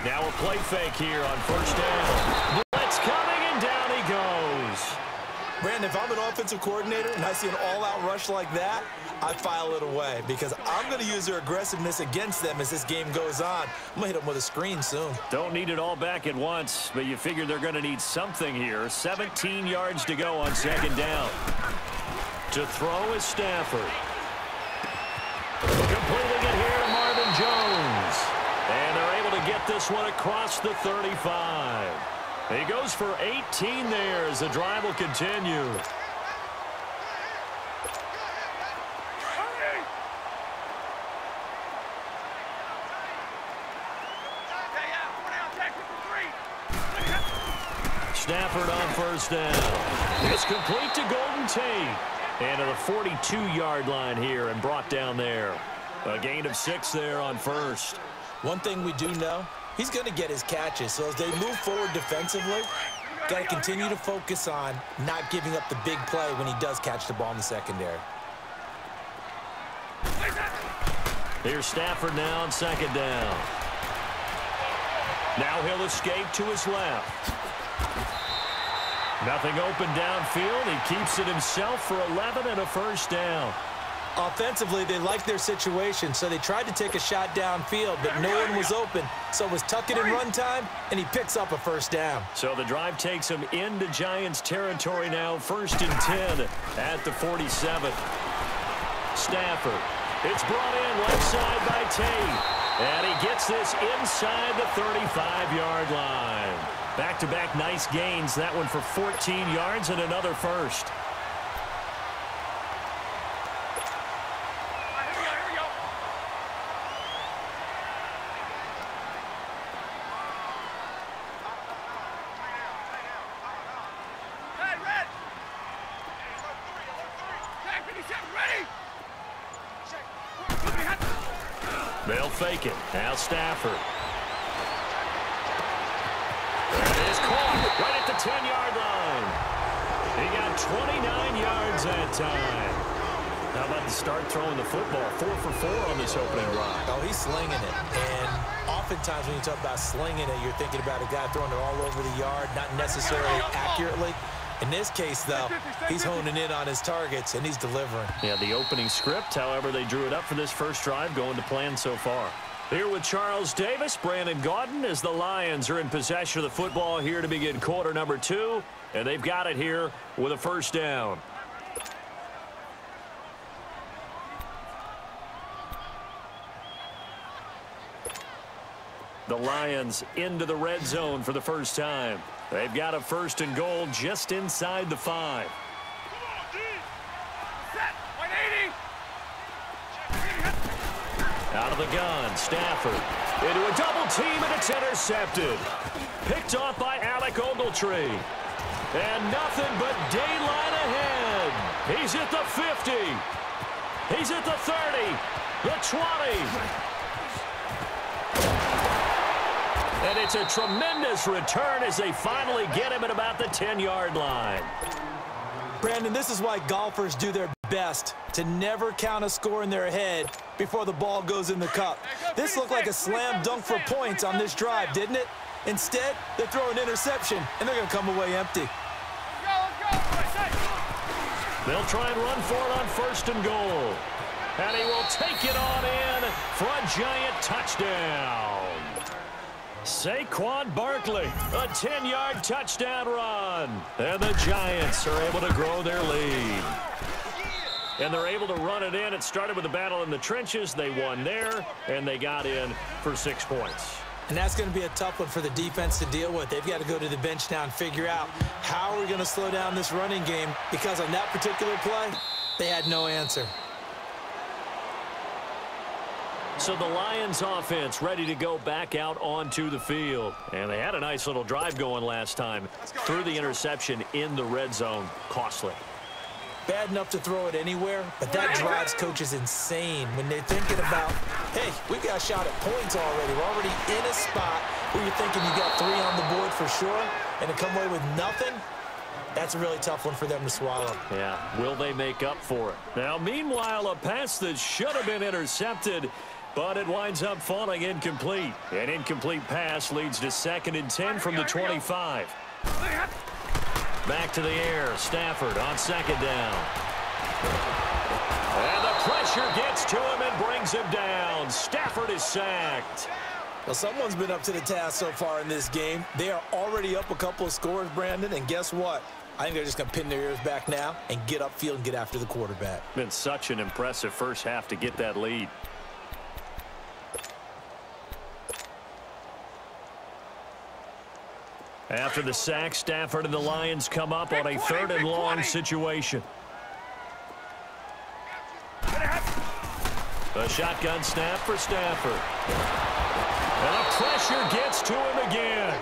Now a play fake here on 1st down. Blitz coming, and down he goes. Brandon, if I'm an offensive coordinator and I see an all-out rush like that, I file it away because I'm going to use their aggressiveness against them as this game goes on. I'm going to hit them with a screen soon. Don't need it all back at once, but you figure they're going to need something here. 17 yards to go on 2nd down. To throw is Stafford. Completing it here, Marvin Jones. And they're able to get this one across the 35. He goes for 18 there as the drive will continue. Stafford on 1st down. It's complete to Golden Tate. And to the 42-yard line here and brought down there. A gain of 6 there on 1st. One thing we do know, he's going to get his catches. So as they move forward defensively, got to continue to focus on not giving up the big play when he does catch the ball in the secondary. Here's Stafford now on 2nd down. Now he'll escape to his left. Nothing open downfield. He keeps it himself for 11 and a 1st down. Offensively, they liked their situation, so they tried to take a shot downfield, but no one was open. So it was tuck it in run time, and he picks up a 1st down. So the drive takes him into Giants territory now, 1st and 10 at the 47. Stafford. It's brought in left side by Tate. And he gets this inside the 35-yard line. Back-to-back nice gains. That one for 14 yards and another 1st. They'll fake it. Now Stafford. There it is, caught right at the 10-yard line. He got 29 yards that time. How about the start throwing the football? 4 for 4 on this opening drive. Oh, he's slinging it. And oftentimes when you talk about slinging it, you're thinking about a guy throwing it all over the yard, not necessarily accurately. In this case, though, he's honing in on his targets, and he's delivering. Yeah, the opening script, however, they drew it up for this first drive, going to plan so far. Here with Charles Davis, Brandon Gaudin, as the Lions are in possession of the football here to begin quarter number 2, and they've got it here with a 1st down. The Lions into the red zone for the first time. They've got a 1st and goal just inside the 5. Out of the gun, Stafford into a double team, and it's intercepted. Picked off by Alec Ogletree. And nothing but daylight ahead. He's at the 50. He's at the 30. The 20. And it's a tremendous return as they finally get him at about the 10-yard line. Brandon, this is why golfers do their best to never count a score in their head before the ball goes in the cup. This looked like a slam dunk for points on this drive, didn't it? Instead, they throw an interception, and they're going to come away empty. They'll try and run for it on 1st and goal. And he will take it on in for a Giant touchdown. Saquon Barkley, a 10-yard touchdown run. And the Giants are able to grow their lead. and they're able to run it in. It started with a battle in the trenches. They won there, and they got in for 6 points. And that's going to be a tough one for the defense to deal with. They've got to go to the bench now and figure out how are we going to slow down this running game, because on that particular play, they had no answer. So the Lions offense ready to go back out onto the field. And they had a nice little drive going last time. Through the interception in the red zone. Costly. Bad enough to throw it anywhere, but that drives coaches insane when they're thinking about, hey, we've got a shot at points already. We're already in a spot where you're thinking you got 3 on the board for sure, and to come away with nothing, that's a really tough one for them to swallow. Yeah, will they make up for it? Now, meanwhile, a pass that should have been intercepted, but it winds up falling incomplete. An incomplete pass leads to 2nd and 10 from the 25. Back to the air. Stafford on 2nd down. And the pressure gets to him and brings him down. Stafford is sacked. Well, someone's been up to the task so far in this game. They are already up a couple of scores, Brandon, and guess what? I think they're just going to pin their ears back now and get upfield and get after the quarterback. Been such an impressive first half to get that lead. After the sack, Stafford and the Lions come up on a 3rd and long situation. A shotgun snap for Stafford. And the pressure gets to him again.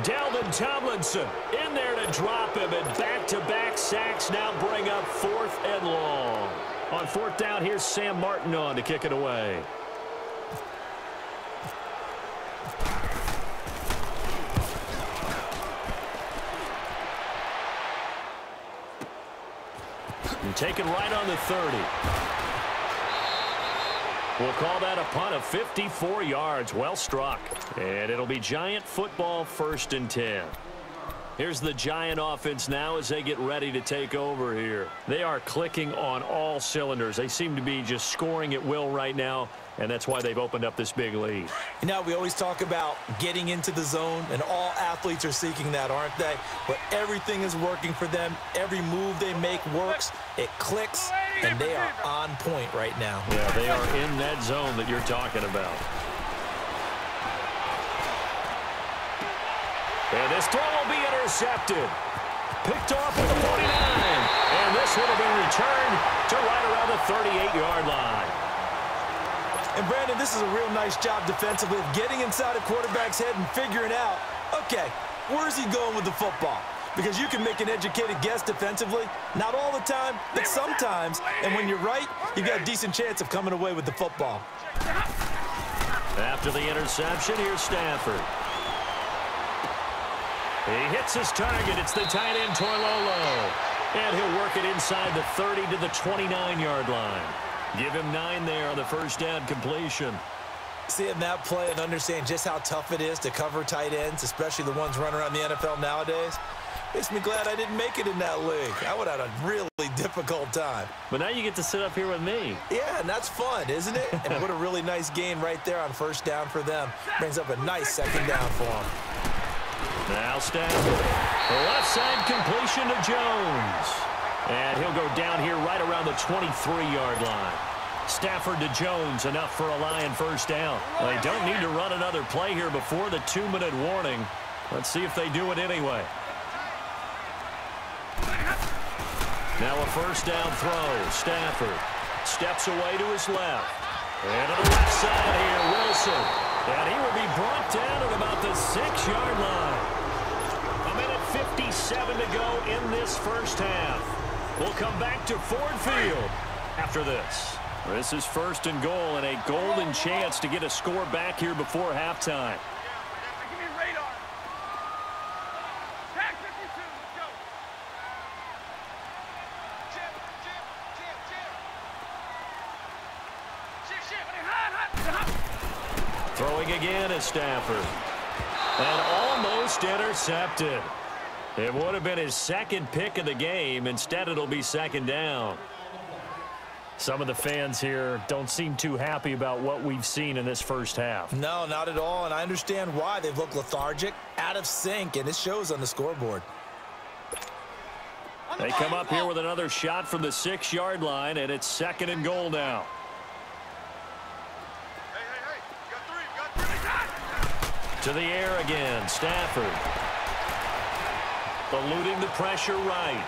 Dalvin Tomlinson in there to drop him, and back-to-back sacks now bring up 4th and long. On 4th down, here's Sam Martin on to kick it away. And taken right on the 30. We'll call that a punt of 54 yards. Well struck. And it'll be Giant football, 1st and 10. Here's the Giant offense now as they get ready to take over here. They are clicking on all cylinders. They seem to be just scoring at will right now, and that's why they've opened up this big lead. You know, we always talk about getting into the zone, and all athletes are seeking that, aren't they? But everything is working for them. Every move they make works. It clicks, and they are on point right now. Yeah, they are in that zone that you're talking about. And this throw will be intercepted. Picked off at the 49. And this would have been returned to right around the 38-yard line. And, Brandon, this is a real nice job defensively of getting inside a quarterback's head and figuring out, okay, where's he going with the football? Because you can make an educated guess defensively. Not all the time, but sometimes. And when you're right, you've got a decent chance of coming away with the football. After the interception, here's Stafford. He hits his target. It's the tight end, Toilolo. And he'll work it inside the 30 to the 29-yard line. Give him 9 there on the first down completion. Seeing that play and understand just how tough it is to cover tight ends, especially the ones running around the NFL nowadays, makes me glad I didn't make it in that league. I would have had a really difficult time. But now you get to sit up here with me. Yeah, and that's fun, isn't it? And what a really nice gain right there on first down for them. Brings up a nice 2nd down for them. Now Stafford. The left side completion to Jones. And he'll go down here right around the 23-yard line. Stafford to Jones, enough for a Lion first down. They don't need to run another play here before the 2-minute warning. Let's see if they do it anyway. Now a first down throw. Stafford steps away to his left. And to the left side here, Wilson. And he will be brought down at about the 6-yard line. A minute 57 to go in this first half. We'll come back to Ford Field after this. This is 1st and goal and a golden chance to get a score back here before halftime. Give me radar. Tag 52, let's go. Throwing again is Stafford. And almost intercepted. It would have been his 2nd pick of the game. Instead, it'll be 2nd down. Some of the fans here don't seem too happy about what we've seen in this first half. No, not at all, and I understand why. They've looked lethargic, out of sync, and it shows on the scoreboard. They come up here with another shot from the 6-yard line, and it's 2nd and goal now. To the air again, Stafford. Eluding the pressure right.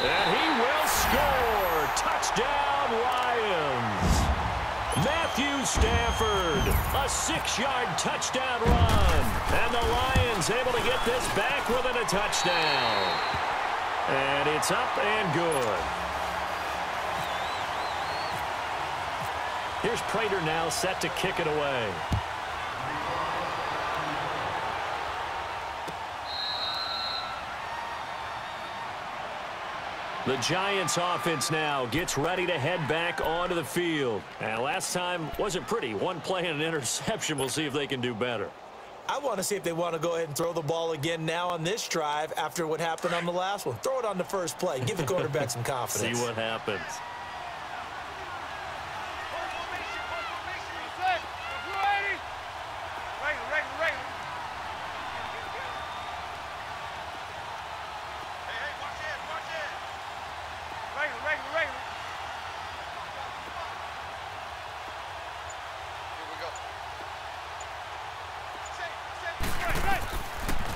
And he will score. Touchdown, Lions. Matthew Stafford, a 6-yard touchdown run. And the Lions able to get this back within a touchdown. And it's up and good. Here's Prater now set to kick it away. The Giants offense now gets ready to head back onto the field. And last time wasn't pretty. One play and an interception. We'll see if they can do better. I want to see if they want to go ahead and throw the ball again now on this drive after what happened on the last one. Throw it on the first play. Give the quarterback some confidence. See what happens.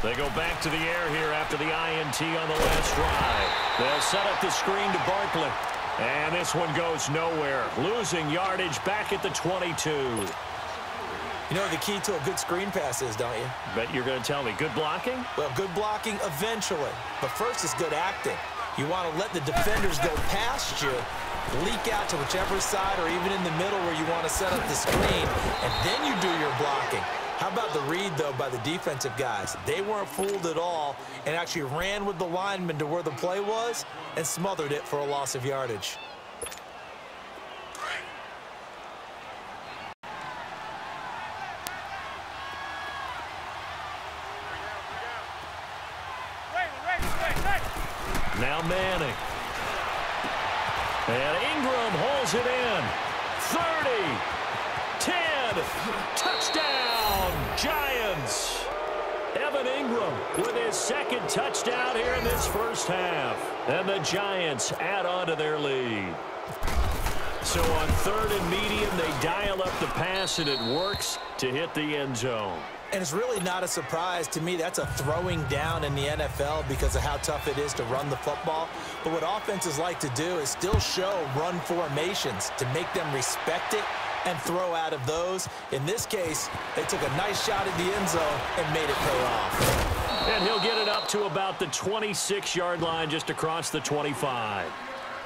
They go back to the air here after the INT on the last drive. They'll set up the screen to Barkley. And this one goes nowhere. Losing yardage back at the 22. You know what the key to a good screen pass is, don't you? Bet you're going to tell me. Good blocking? Well, good blocking eventually. But first is good acting. You want to let the defenders go past you, leak out to whichever side or even in the middle where you want to set up the screen, and then you do your blocking. How about the read, though, by the defensive guys? They weren't fooled at all and actually ran with the lineman to where the play was and smothered it for a loss of yardage. Now Manning. And Ingram holds it in. 30. 10. Touchdown, Giants. Evan Ingram with his 2nd touchdown here in this first half. And the Giants add on to their lead. So on 3rd and medium, they dial up the pass, and it works to hit the end zone. And it's really not a surprise to me. That's a throwing down in the NFL because of how tough it is to run the football. But what offenses like to do is still show run formations to make them respect it and throw out of those. In this case, they took a nice shot at the end zone and made it pay off. And he'll get it up to about the 26-yard line, just across the 25.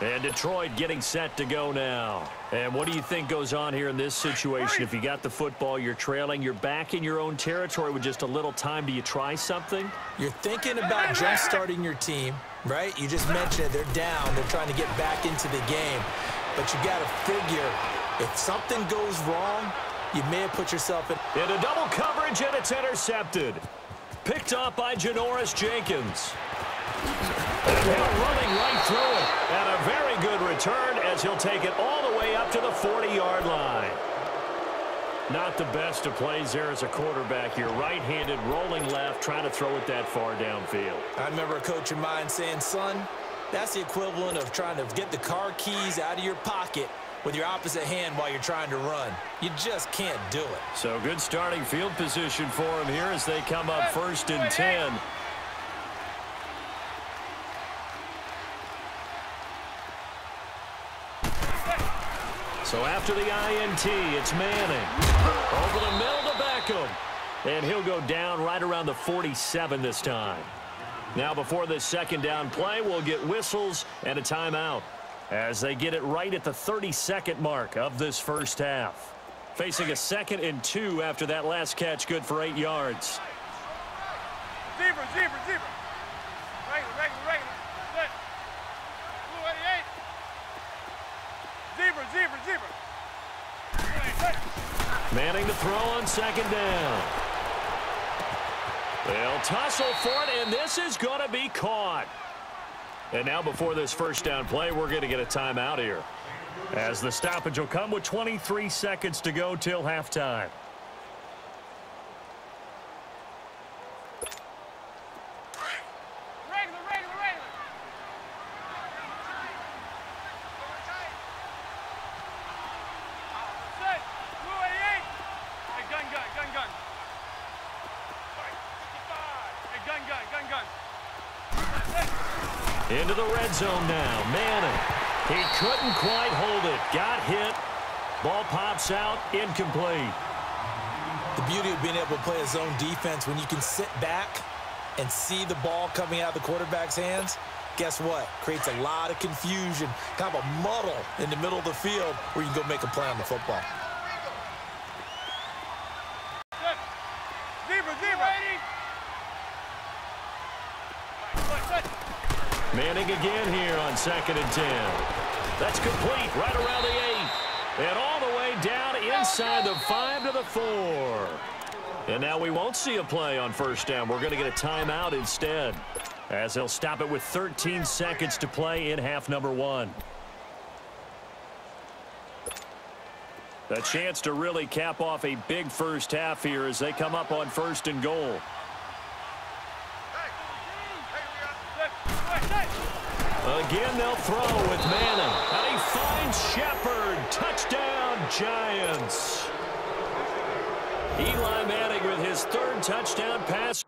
And Detroit getting set to go now. And what do you think goes on here in this situation? If you got the football, you're trailing, you're back in your own territory with just a little time. Do you try something? You're thinking about jump-starting your team, right? You just mentioned it. They're down. They're trying to get back into the game. But you got to figure, if something goes wrong, you may have put yourself in. Into double coverage, and it's intercepted. Picked off by Janoris Jenkins. And running right through it. And a very good return as he'll take it all the way up to the 40-yard line. Not the best of plays there as a quarterback here. Right-handed, rolling left, trying to throw it that far downfield. I remember a coach of mine saying, son, that's the equivalent of trying to get the car keys out of your pocket with your opposite hand while you're trying to run. You just can't do it. So good starting field position for him here as they come up 1st and 10. So after the INT, it's Manning. Over the middle to Beckham. And he'll go down right around the 47 this time. Now before this 2nd down play, we'll get whistles and a timeout as they get it right at the 32nd mark of this first half. Facing a 2nd and 2 after that last catch, good for 8 yards. Zebra. Regular. Split. Blue 88. Zebra. Manning to throw on 2nd down. They'll tussle for it, and this is going to be caught. And now before this 1st down play, we're going to get a timeout here, as the stoppage will come with 23 seconds to go till halftime. Regular. Into the red zone now. Manning. He couldn't quite hold it. Got hit. Ball pops out. Incomplete. The beauty of being able to play a zone defense when you can sit back and see the ball coming out of the quarterback's hands, guess what? Creates a lot of confusion, kind of a muddle in the middle of the field where you can go make a play on the football. Manning again here on 2nd and 10. That's complete right around the 8. And all the way down inside the 5 to the 4. And now we won't see a play on 1st down. We're going to get a timeout instead, as they'll stop it with 13 seconds to play in half number 1. A chance to really cap off a big first half here as they come up on 1st and goal. Again, they'll throw with Manning. And he finds Shepard. Touchdown, Giants. Eli Manning with his 3rd touchdown pass.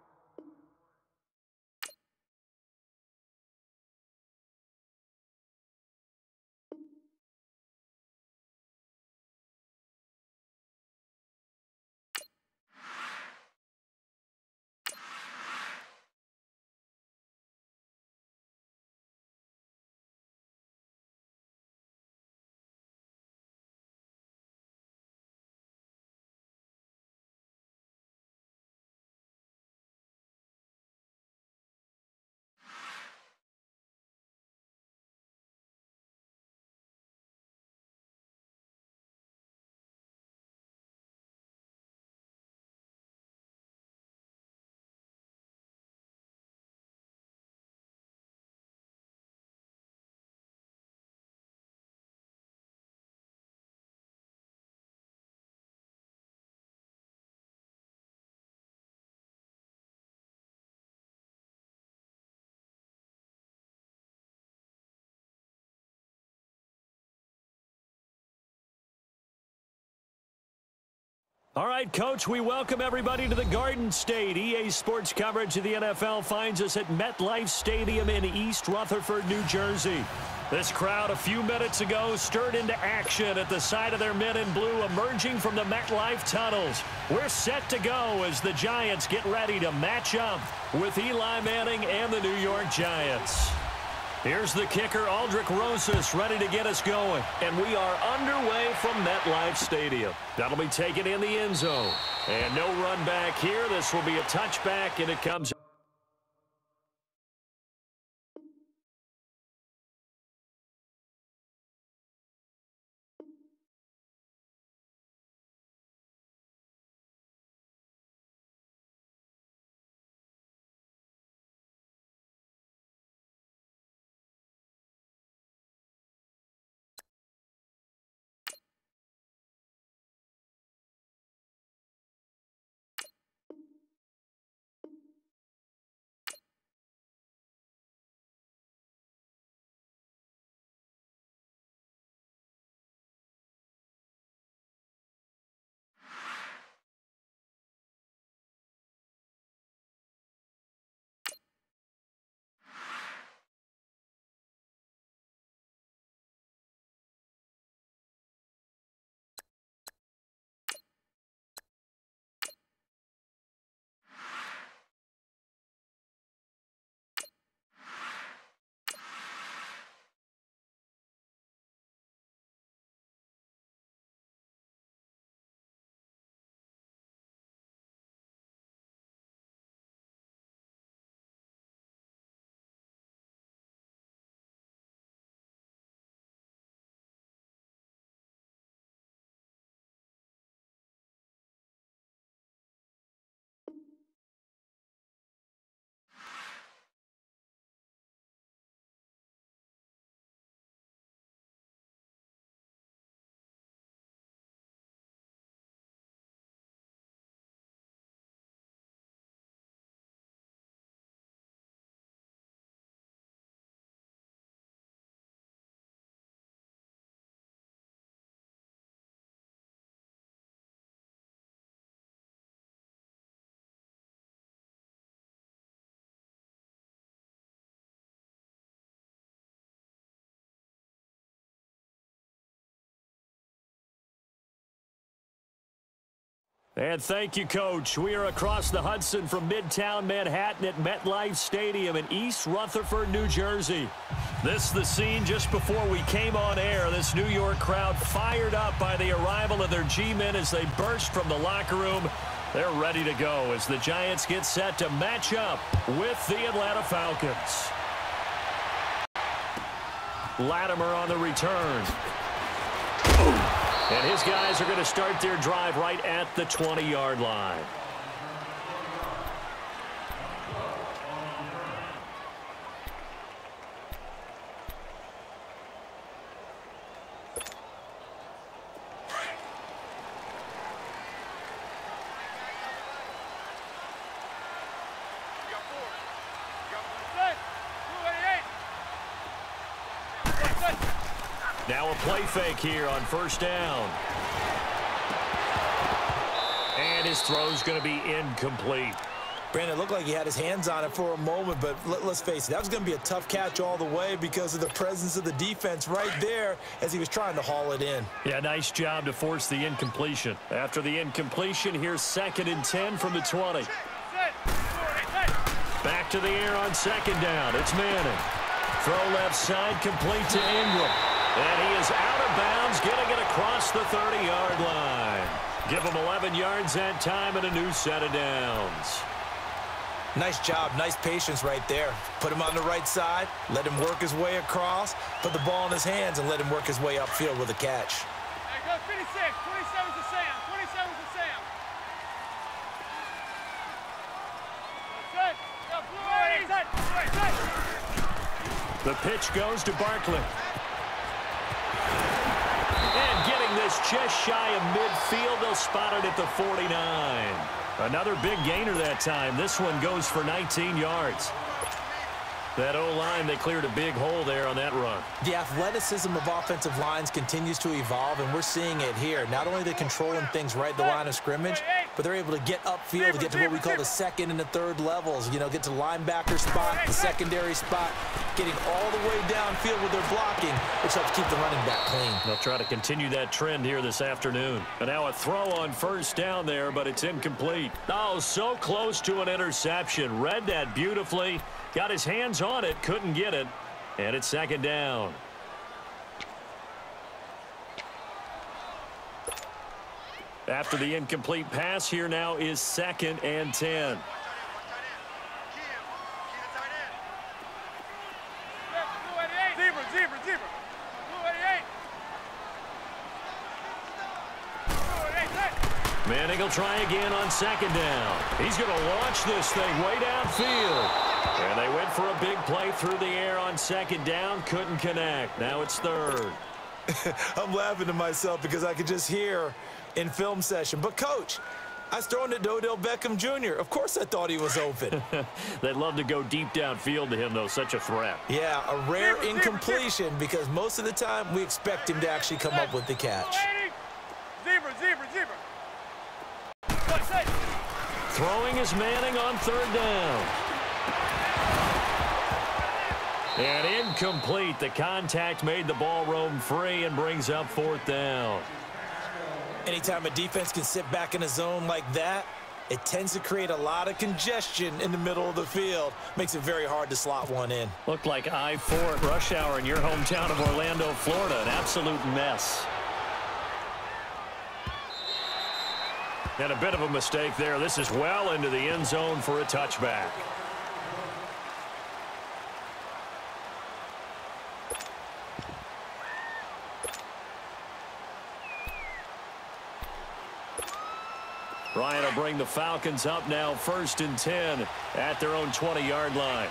All right, Coach, we welcome everybody to the Garden State. EA Sports coverage of the NFL finds us at MetLife Stadium in East Rutherford, New Jersey. This crowd a few minutes ago stirred into action at the side of their men in blue emerging from the MetLife tunnels. We're set to go as the Giants get ready to match up with Eli Manning and the New York Giants. Here's the kicker, Aldrick Rosas, ready to get us going. And we are underway from MetLife Stadium. That'll be taken in the end zone. And no run back here. This will be a touchback, and it comes And thank you, Coach. We are across the Hudson from Midtown Manhattan at MetLife Stadium in East Rutherford, New Jersey. This is the scene just before we came on air. This New York crowd fired up by the arrival of their G-men as they burst from the locker room. They're ready to go as the Giants get set to match up with the Atlanta Falcons. Latimer on the return. And his guys are going to start their drive right at the 20-yard line. Now a play fake here on first down. And his throw's going to be incomplete. Brandon, it looked like he had his hands on it for a moment, but let's face it, that was going to be a tough catch all the way because of the presence of the defense right there as he was trying to haul it in. Yeah, nice job to force the incompletion. After the incompletion, here's 2nd and 10 from the 20. Back to the air on 2nd down. It's Manning. Throw left side, complete to Ingram. And he is out of bounds, getting it across the 30-yard line. Give him 11 yards that time and a new set of downs. Nice job, nice patience right there. Put him on the right side, let him work his way across, put the ball in his hands, and let him work his way upfield with a catch. There you go, 56, 27's to Sam, 27's to Sam. That's it. The pitch goes to Barkley. And getting this just shy of midfield, they'll spot it at the 49. Another big gainer that time. This one goes for 19 yards. That O-line, they cleared a big hole there on that run. The athleticism of offensive lines continues to evolve, and we're seeing it here. Not only are they controlling things right at the line of scrimmage, but they're able to get upfield to get to what we call the second and the third levels. You know, get to linebacker spot, the secondary spot, getting all the way downfield with their blocking, which helps keep the running back clean. They'll try to continue that trend here this afternoon. And now a throw on first down there, but it's incomplete. Oh, so close to an interception. Read that beautifully. Got his hands on it, couldn't get it, and it's 2nd down. After the incomplete pass, here now is 2nd and 10. Manning will try again on 2nd down. He's going to launch this thing way downfield. And they went for a big play through the air on 2nd down. Couldn't connect. Now it's 3rd. I'm laughing to myself because I could just hear in film session. But, Coach, I was throwing it to Odell Beckham Jr. Of course I thought he was open. They'd love to go deep downfield to him, though. Such a threat. Yeah, a rare incompletion because most of the time we expect him to actually come up with the catch. Zebra. Throwing is Manning on 3rd down. And incomplete. The contact made the ball roam free and brings up 4th down. Anytime a defense can sit back in a zone like that, it tends to create a lot of congestion in the middle of the field. Makes it very hard to slot one in. Looked like I-4 at rush hour in your hometown of Orlando, Florida. An absolute mess. And a bit of a mistake there. This is well into the end zone for a touchback. Ryan will bring the Falcons up now 1st and 10 at their own 20-yard line.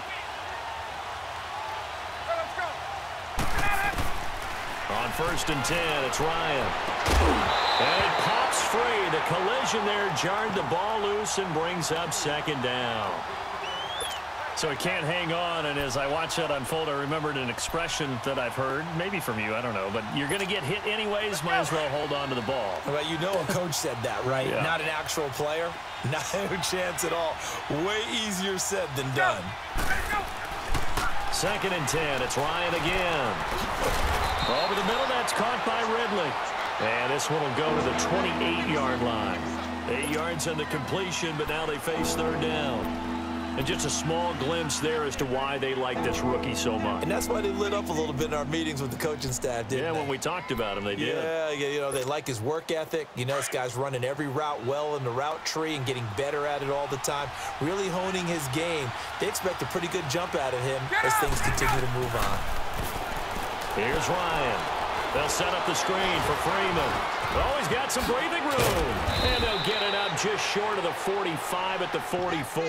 On 1st and 10, it's Ryan. And it pops free. The collision there jarred the ball loose and brings up 2nd down. So he can't hang on, and as I watch that unfold, I remembered an expression that I've heard, maybe from you, I don't know, but you're going to get hit anyways, might as well hold on to the ball. Well, you know a coach said that, right? Yeah. Not an actual player. Not a chance at all. Way easier said than done. 2nd and 10, it's Ryan again. Over the middle, that's caught by Ridley. And this one will go to the 28-yard line. 8 yards on the completion, but now they face third down. And just a small glimpse there as to why they like this rookie so much. And that's why they lit up a little bit in our meetings with the coaching staff, didn't they? When we talked about him, they did. Yeah, you know, they like his work ethic. You know, this guy's running every route well in the route tree and getting better at it all the time, really honing his game. They expect a pretty good jump out of him as things continue to move on. Here's Ryan. They'll set up the screen for Freeman. Oh, he's got some breathing room. And they'll get it up just short of the 45 at the 44.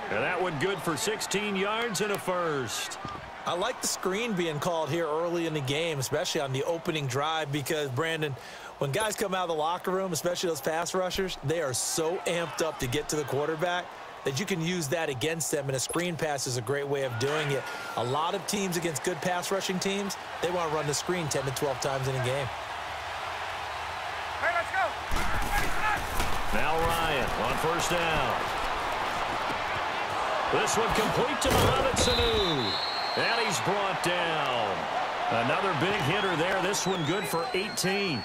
And that one good for 16 yards and a first. I like the screen being called here early in the game, especially on the opening drive, because, Brandon, when guys come out of the locker room, especially those pass rushers, they are so amped up to get to the quarterback that you can use that against them, and a screen pass is a great way of doing it. A lot of teams against good pass rushing teams, they want to run the screen 10 to 12 times in a game. Hey, let's go. Now Ryan on first down. This one complete to Mohamed Sanu. And he's brought down. Another big hitter there. This one good for 18.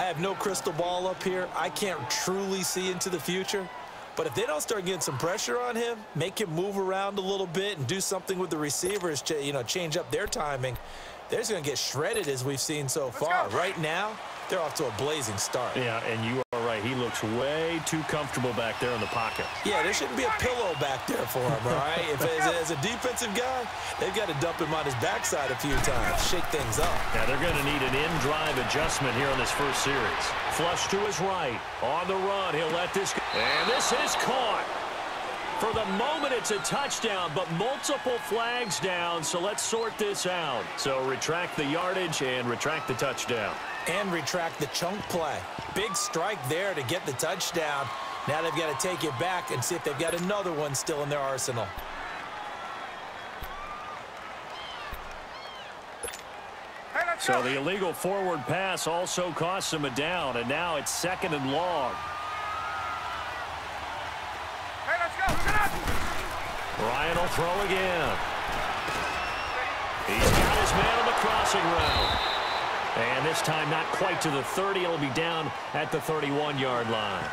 I have no crystal ball up here. I can't truly see into the future. But if they don't start getting some pressure on him, make him move around a little bit and do something with the receivers, you know, change up their timing, they're just going to get shredded as we've seen so far. Right now, they're off to a blazing start. Yeah, and you are right. He looks way too comfortable back there in the pocket. Yeah, there shouldn't be a pillow back there for him, all right? As a defensive guy, they've got to dump him on his backside a few times, shake things up. Yeah, they're going to need an in-drive adjustment here in this first series. Flush to his right. On the run, he'll let this go. And this is caught. For the moment, it's a touchdown, but multiple flags down, so let's sort this out. So retract the yardage and retract the touchdown. And retract the chunk play. Big strike there to get the touchdown. Now they've got to take it back and see if they've got another one still in their arsenal. Hey, let's So go. the illegal forward pass also costs them a down, and now it's 2nd and long. Hey, let's go. Get up. Ryan will throw again. He's got his man on the crossing route. And this time not quite to the 30. It'll be down at the 31-yard line.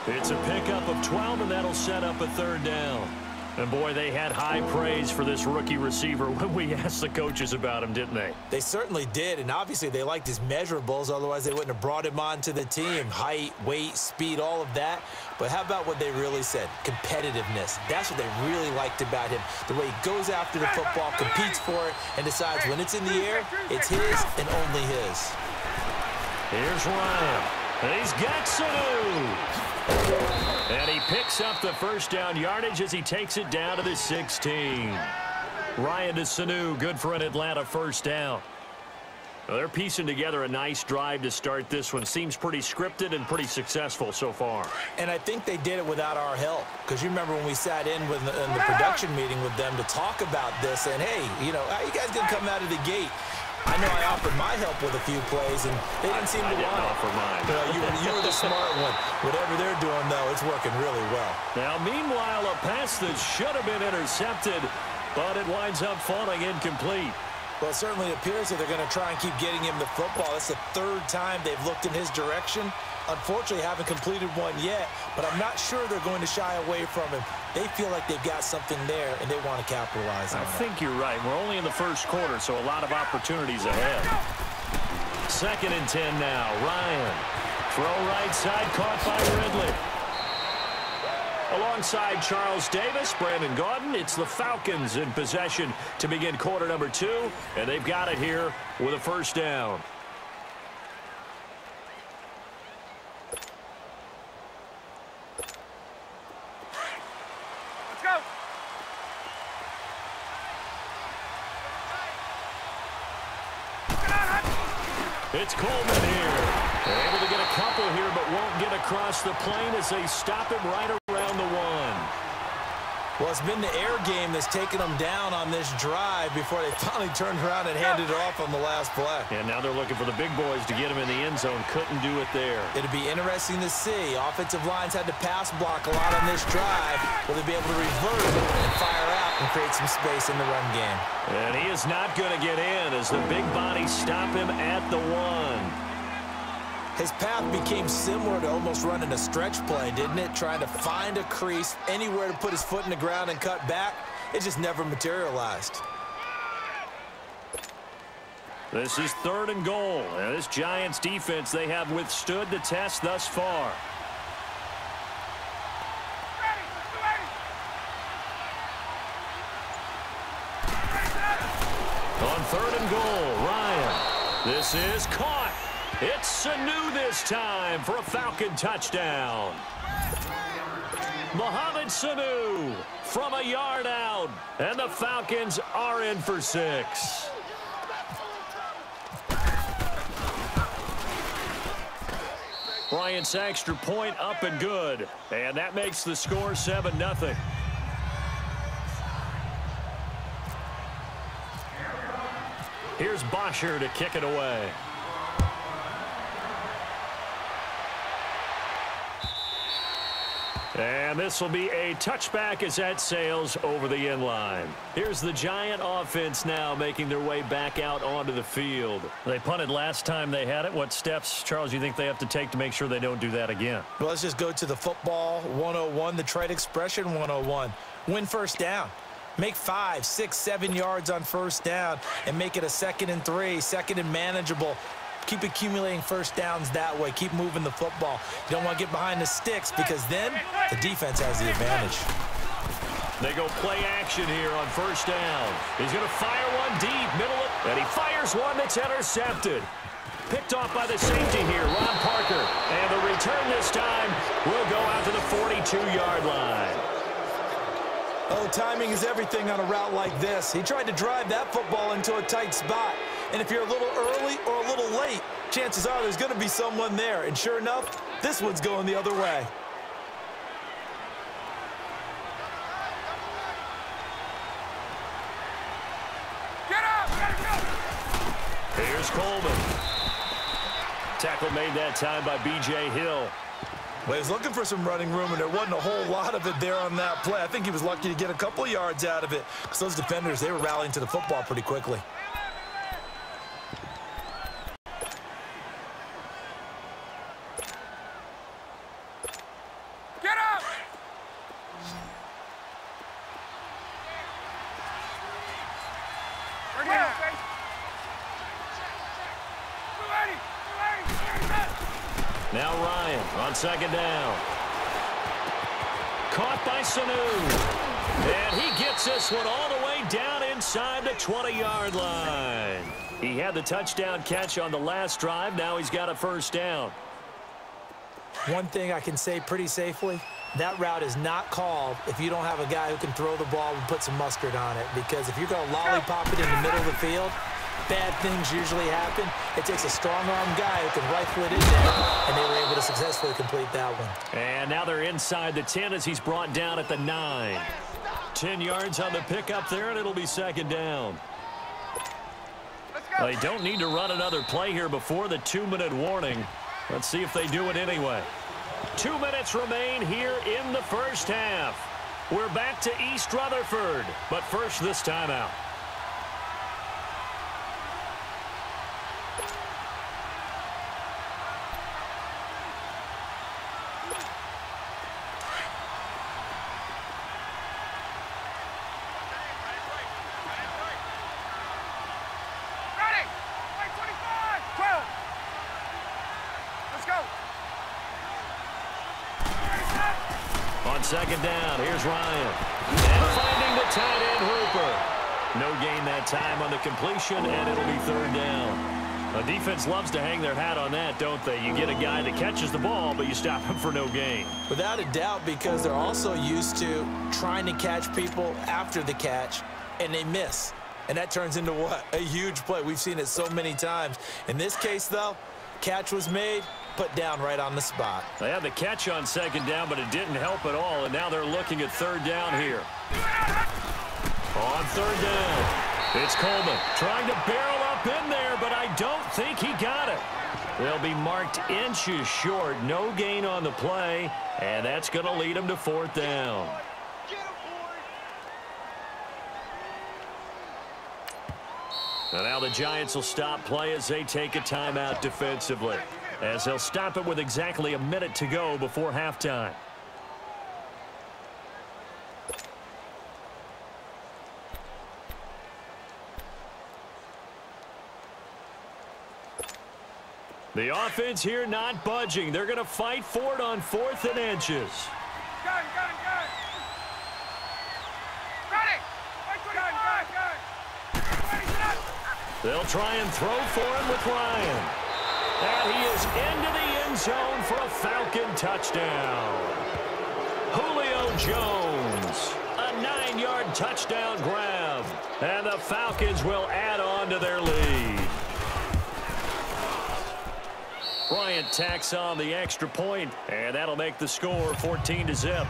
It's a pickup of 12, and that'll set up a third down. And, boy, they had high praise for this rookie receiver when we asked the coaches about him, didn't they? They certainly did, and obviously they liked his measurables. Otherwise, they wouldn't have brought him onto the team. Height, weight, speed, all of that. But how about what they really said? Competitiveness. That's what they really liked about him. The way he goes after the football, competes for it, and decides when it's in the air, it's his and only his. Here's Ryan. And he's got Sanu. And he picks up the first down yardage as he takes it down to the 16. Ryan to Sanu, good for an Atlanta first down. Well, they're piecing together a nice drive to start this one. Seems pretty scripted and pretty successful so far. And I think they did it without our help. Because you remember when we sat in the production meeting with them to talk about this, and hey, you know, how you guys gonna come out of the gate? I know I offered my help with a few plays, and they didn't seem to want it. Offer mine. You were the smart one. Whatever they're doing, though, it's working really well. Now, meanwhile, a pass that should have been intercepted, but it winds up falling incomplete. Well, it certainly appears that they're going to try and keep getting him the football. That's the third time they've looked in his direction. Unfortunately, haven't completed one yet, but I'm not sure they're going to shy away from him. They feel like they've got something there, and they want to capitalize on it. I think you're right. We're only in the first quarter, so a lot of opportunities ahead. 2nd and 10 now. Ryan. Throw right side, caught by Ridley. Alongside Charles Davis, Brandon Gaudin, it's the Falcons in possession to begin quarter number 2, and they've got it here with a first down. Let's go. It's Coleman here. They're able to get a couple here, but won't get across the plane as they stop him right around the 1. Well, it's been the air game that's taken them down on this drive before they finally turned around and handed it off on the last play. And now they're looking for the big boys to get him in the end zone. Couldn't do it there. It'll be interesting to see. Offensive lines had to pass block a lot on this drive. Will they be able to revert and fire out and create some space in the run game? And he is not going to get in as the big bodies stop him at the 1. His path became similar to almost running a stretch play, didn't it? Trying to find a crease, anywhere to put his foot in the ground and cut back. It just never materialized. This is 3rd and goal. And this Giants defense, they have withstood the test thus far. On 3rd and goal, Ryan. This is caught. It's Sanu this time for a Falcon touchdown. Mohamed Sanu from a yard out. And the Falcons are in for 6. Bryant's extra point up and good. And that makes the score 7-0. Here's Bosher to kick it away. And this will be a touchback as that sails over the end line. Here's the Giant offense now making their way back out onto the field. They punted last time they had it. What steps, Charles, you think they have to take to make sure they don't do that again? Well, let's just go to the football 101, the trade expression 101. Win first down. Make 5, 6, 7 yards on first down and make it a 2nd and 3, 2nd and manageable. Keep accumulating first downs that way. Keep moving the football. You don't want to get behind the sticks because then the defense has the advantage. They go play action here on first down. He's going to fire one deep, middle, and he fires one that's intercepted. Picked off by the safety here, Ron Parker. And the return this time will go out to the 42-yard line. Oh, timing is everything on a route like this. He tried to drive that football into a tight spot. And if you're a little early or a little late, chances are there's going to be someone there. And sure enough, this one's going the other way. Get up! Here's Coleman. Tackle made that time by B.J. Hill. Well, he was looking for some running room, and there wasn't a whole lot of it there on that play. I think he was lucky to get a couple of yards out of it because those defenders, they were rallying to the football pretty quickly. Get up! Bring it up. Now Ryan on 2nd down. Caught by Sanu. And he gets this one all the way down inside the 20-yard line. He had the touchdown catch on the last drive. Now he's got a first down. One thing I can say pretty safely, that route is not called if you don't have a guy who can throw the ball and put some mustard on it. Because if you're going to lollipop it in the middle of the field, bad things usually happen. It takes a strong-arm guy who can rifle it in there, and they were able to successfully complete that one. And now they're inside the 10 as he's brought down at the 9. 10 yards on the pickup there, and it'll be 2nd down. They don't need to run another play here before the 2-minute warning. Let's see if they do it anyway. 2 minutes remain here in the first half. We're back to East Rutherford, but first this timeout. On 2nd down, here's Ryan. And finding the tight end, Hooper. No gain that time on the completion, and it'll be 3rd down. The defense loves to hang their hat on that, don't they? You get a guy that catches the ball, but you stop him for no gain. Without a doubt, because they're also used to trying to catch people after the catch, and they miss. And that turns into what? A huge play. We've seen it so many times. In this case, though, catch was made, put down right on the spot. They had the catch on 2nd down, but it didn't help at all, and now they're looking at 3rd down here. On 3rd down, it's Coleman trying to barrel up in there, but I don't think he got it. They'll be marked inches short. No gain on the play, and that's going to lead them to 4th down. And now the Giants will stop play as they take a timeout defensively. as they'll stop it with exactly a minute to go before halftime. The offense here not budging. They're going to fight for it on 4th and inches. Gun. Ready. Gun. They'll try and throw for him with Ryan. And he is into the end zone for a Falcon touchdown. Julio Jones, a 9-yard touchdown grab. And the Falcons will add on to their lead. Bryant tacks on the extra point, and that'll make the score 14-0.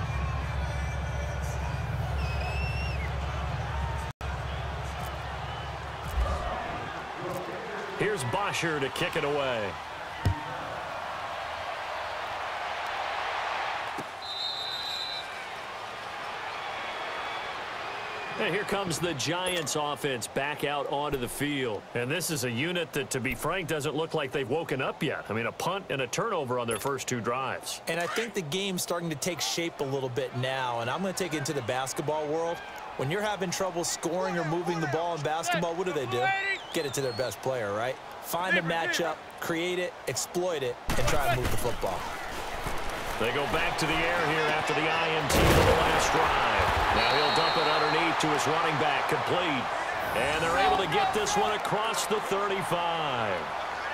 Here's Bosher to kick it away. And here comes the Giants offense back out onto the field. And this is a unit that, to be frank, doesn't look like they've woken up yet. I mean, a punt and a turnover on their first 2 drives. And I think the game's starting to take shape a little bit now, and I'm going to take it into the basketball world. When you're having trouble scoring or moving the ball in basketball, what do? Get it to their best player, right? Find a matchup, create it, exploit it, and try to move the football. They go back to the air here after the INT on the last drive. Now he'll dump it underneath to his running back, complete. And they're able to get this one across the 35.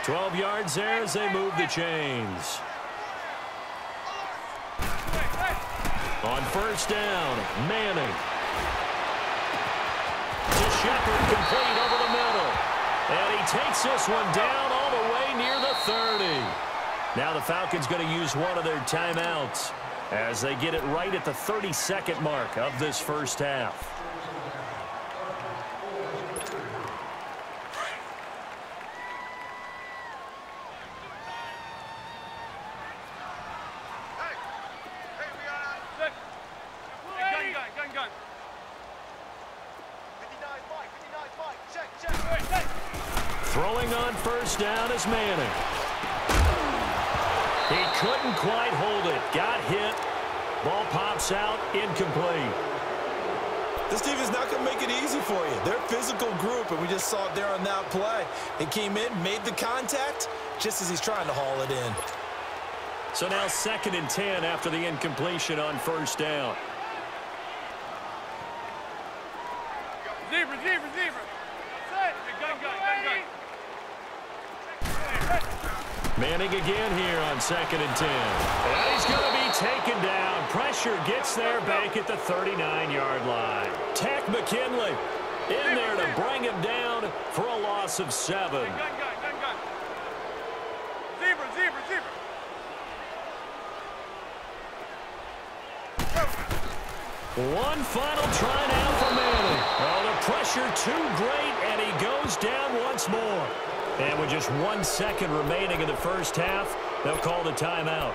12 yards there as they move the chains. On first down, Manning. To Shepard, complete over the middle. And he takes this one down all the way near the 30. Now the Falcons going to use one of their timeouts as they get it right at the 32nd mark of this first half. Gun. Throwing on first down is Manning. He couldn't quite hold it. Got hit. Ball pops out. Incomplete. This team is not going to make it easy for you. They're a physical group, and we just saw it there on that play. He came in, made the contact, just as he's trying to haul it in. So now 2nd and 10 after the incompletion on first down. Zebra. Gun. Manning again here on 2nd and 10. And he's going to be taken down. Pressure gets there back at the 39-yard line. Takk McKinley in there to bring him down for a loss of 7. Gun. Zebra. One final try now for Manning. Oh, the pressure too great, and he goes down once more. And with just 1 second remaining in the first half, they'll call the timeout.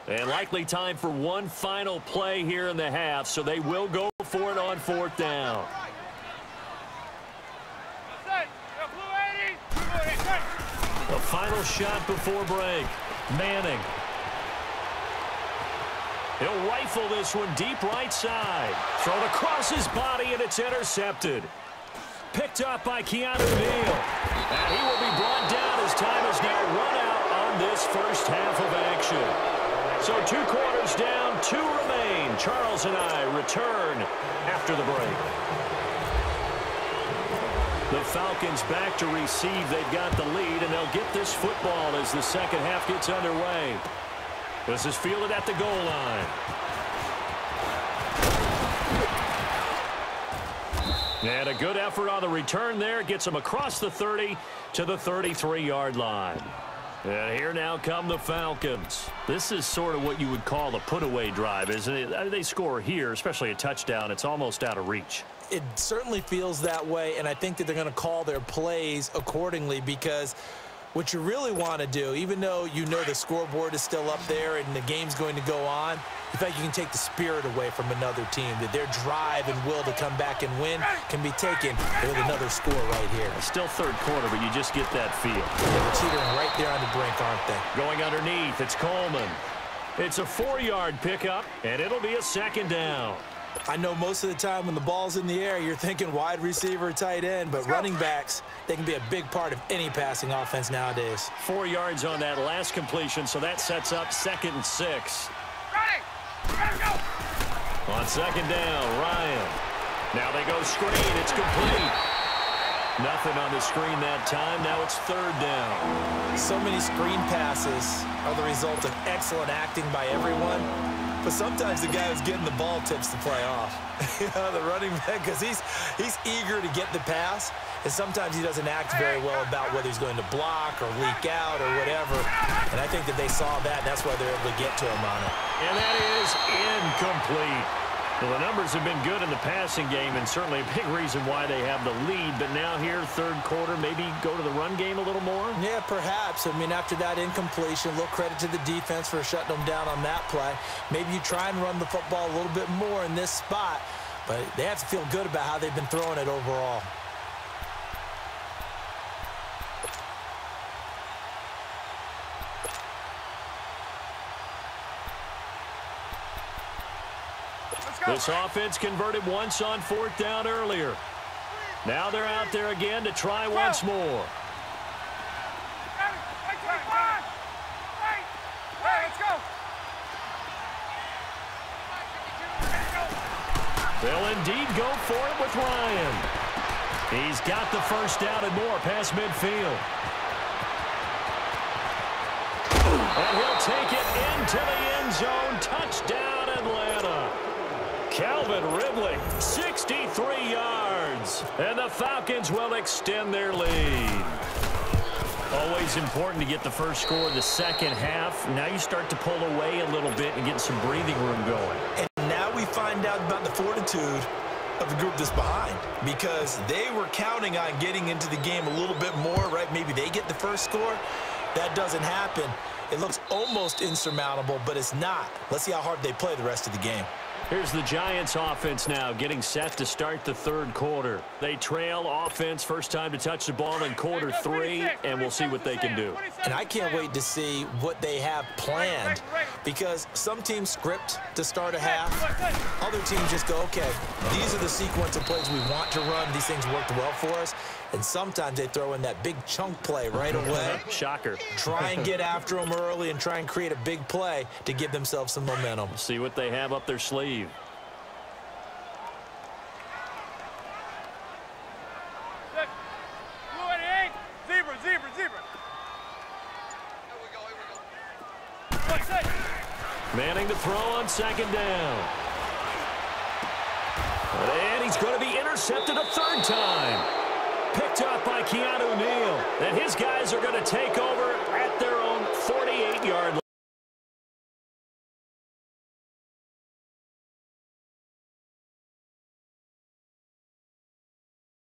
And likely time for one final play here in the half, so they will go for it on 4th down. The final shot before break. Manning. He'll rifle this one deep right side. Thrown across his body, and it's intercepted. Picked up by Keanu Neal. And he will be brought down as time is now run out on this first half of action. So 2 quarters down, 2 remain. Charles and I return after the break. The Falcons back to receive. They've got the lead, and they'll get this football as the second half gets underway. This is fielded at the goal line. And a good effort on the return there. Gets them across the 30 to the 33-yard line. And here now come the Falcons. This is sort of what you would call a put-away drive, isn't it? They score here, especially a touchdown. It's almost out of reach. It certainly feels that way, and I think that they're going to call their plays accordingly, because what you really want to do, even though you know the scoreboard is still up there and the game's going to go on, in fact, you can take the spirit away from another team, that their drive and will to come back and win can be taken with another score right here. Still third quarter, but you just get that feel. They're teetering right there on the brink, aren't they? Going underneath, it's Coleman. It's a 4-yard pickup, and it'll be a second down. I know most of the time when the ball's in the air, you're thinking wide receiver, tight end, but running backs, they can be a big part of any passing offense nowadays. 4 yards on that last completion, so that sets up 2nd and 6. On second down, Ryan. Now they go screen. It's complete. Nothing on the screen that time. Now it's 3rd down. So many screen passes are the result of excellent acting by everyone. But sometimes the guy who's getting the ball tips the play off. You know, the running back, because he's eager to get the pass, and sometimes he doesn't act very well about whether he's going to block or leak out or whatever. And I think that they saw that, and that's why they're able to get to him on it. And that is incomplete. Well, the numbers have been good in the passing game, and certainly a big reason why they have the lead. But now here, 3rd quarter, maybe go to the run game a little more? Yeah, perhaps. I mean, after that incompletion, a little credit to the defense for shutting them down on that play. Maybe you try and run the football a little bit more in this spot, but they have to feel good about how they've been throwing it overall. This offense converted once on 4th down earlier. Now they're out there again to try once more. They'll indeed go for it with Ryan. He's got the 1st down and more past midfield. And he'll take it into the end zone. Touchdown, Atlanta. Calvin Ridley, 63 yards. And the Falcons will extend their lead. Always important to get the first score in the second half. Now you start to pull away a little bit and get some breathing room going. And now we find out about the fortitude of the group that's behind, because they were counting on getting into the game a little bit more, right? Maybe they get the first score. That doesn't happen. It looks almost insurmountable, but it's not. Let's see how hard they play the rest of the game. Here's the Giants offense now getting set to start the 3rd quarter. They trail offense, first time to touch the ball in quarter 3, and we'll see what they can do. And I can't wait to see what they have planned, because some teams script to start a half. Other teams just go, okay, these are the sequence of plays we want to run. These things worked well for us. And sometimes they throw in that big chunk play right away. Shocker. Try and get after them early and try and create a big play to give themselves some momentum. See what they have up their sleeve. Manning to throw on 2nd down. And he's going to be intercepted a 3rd time. Picked up by Keanu Neal. And his guys are going to take over at their own 48-yard line.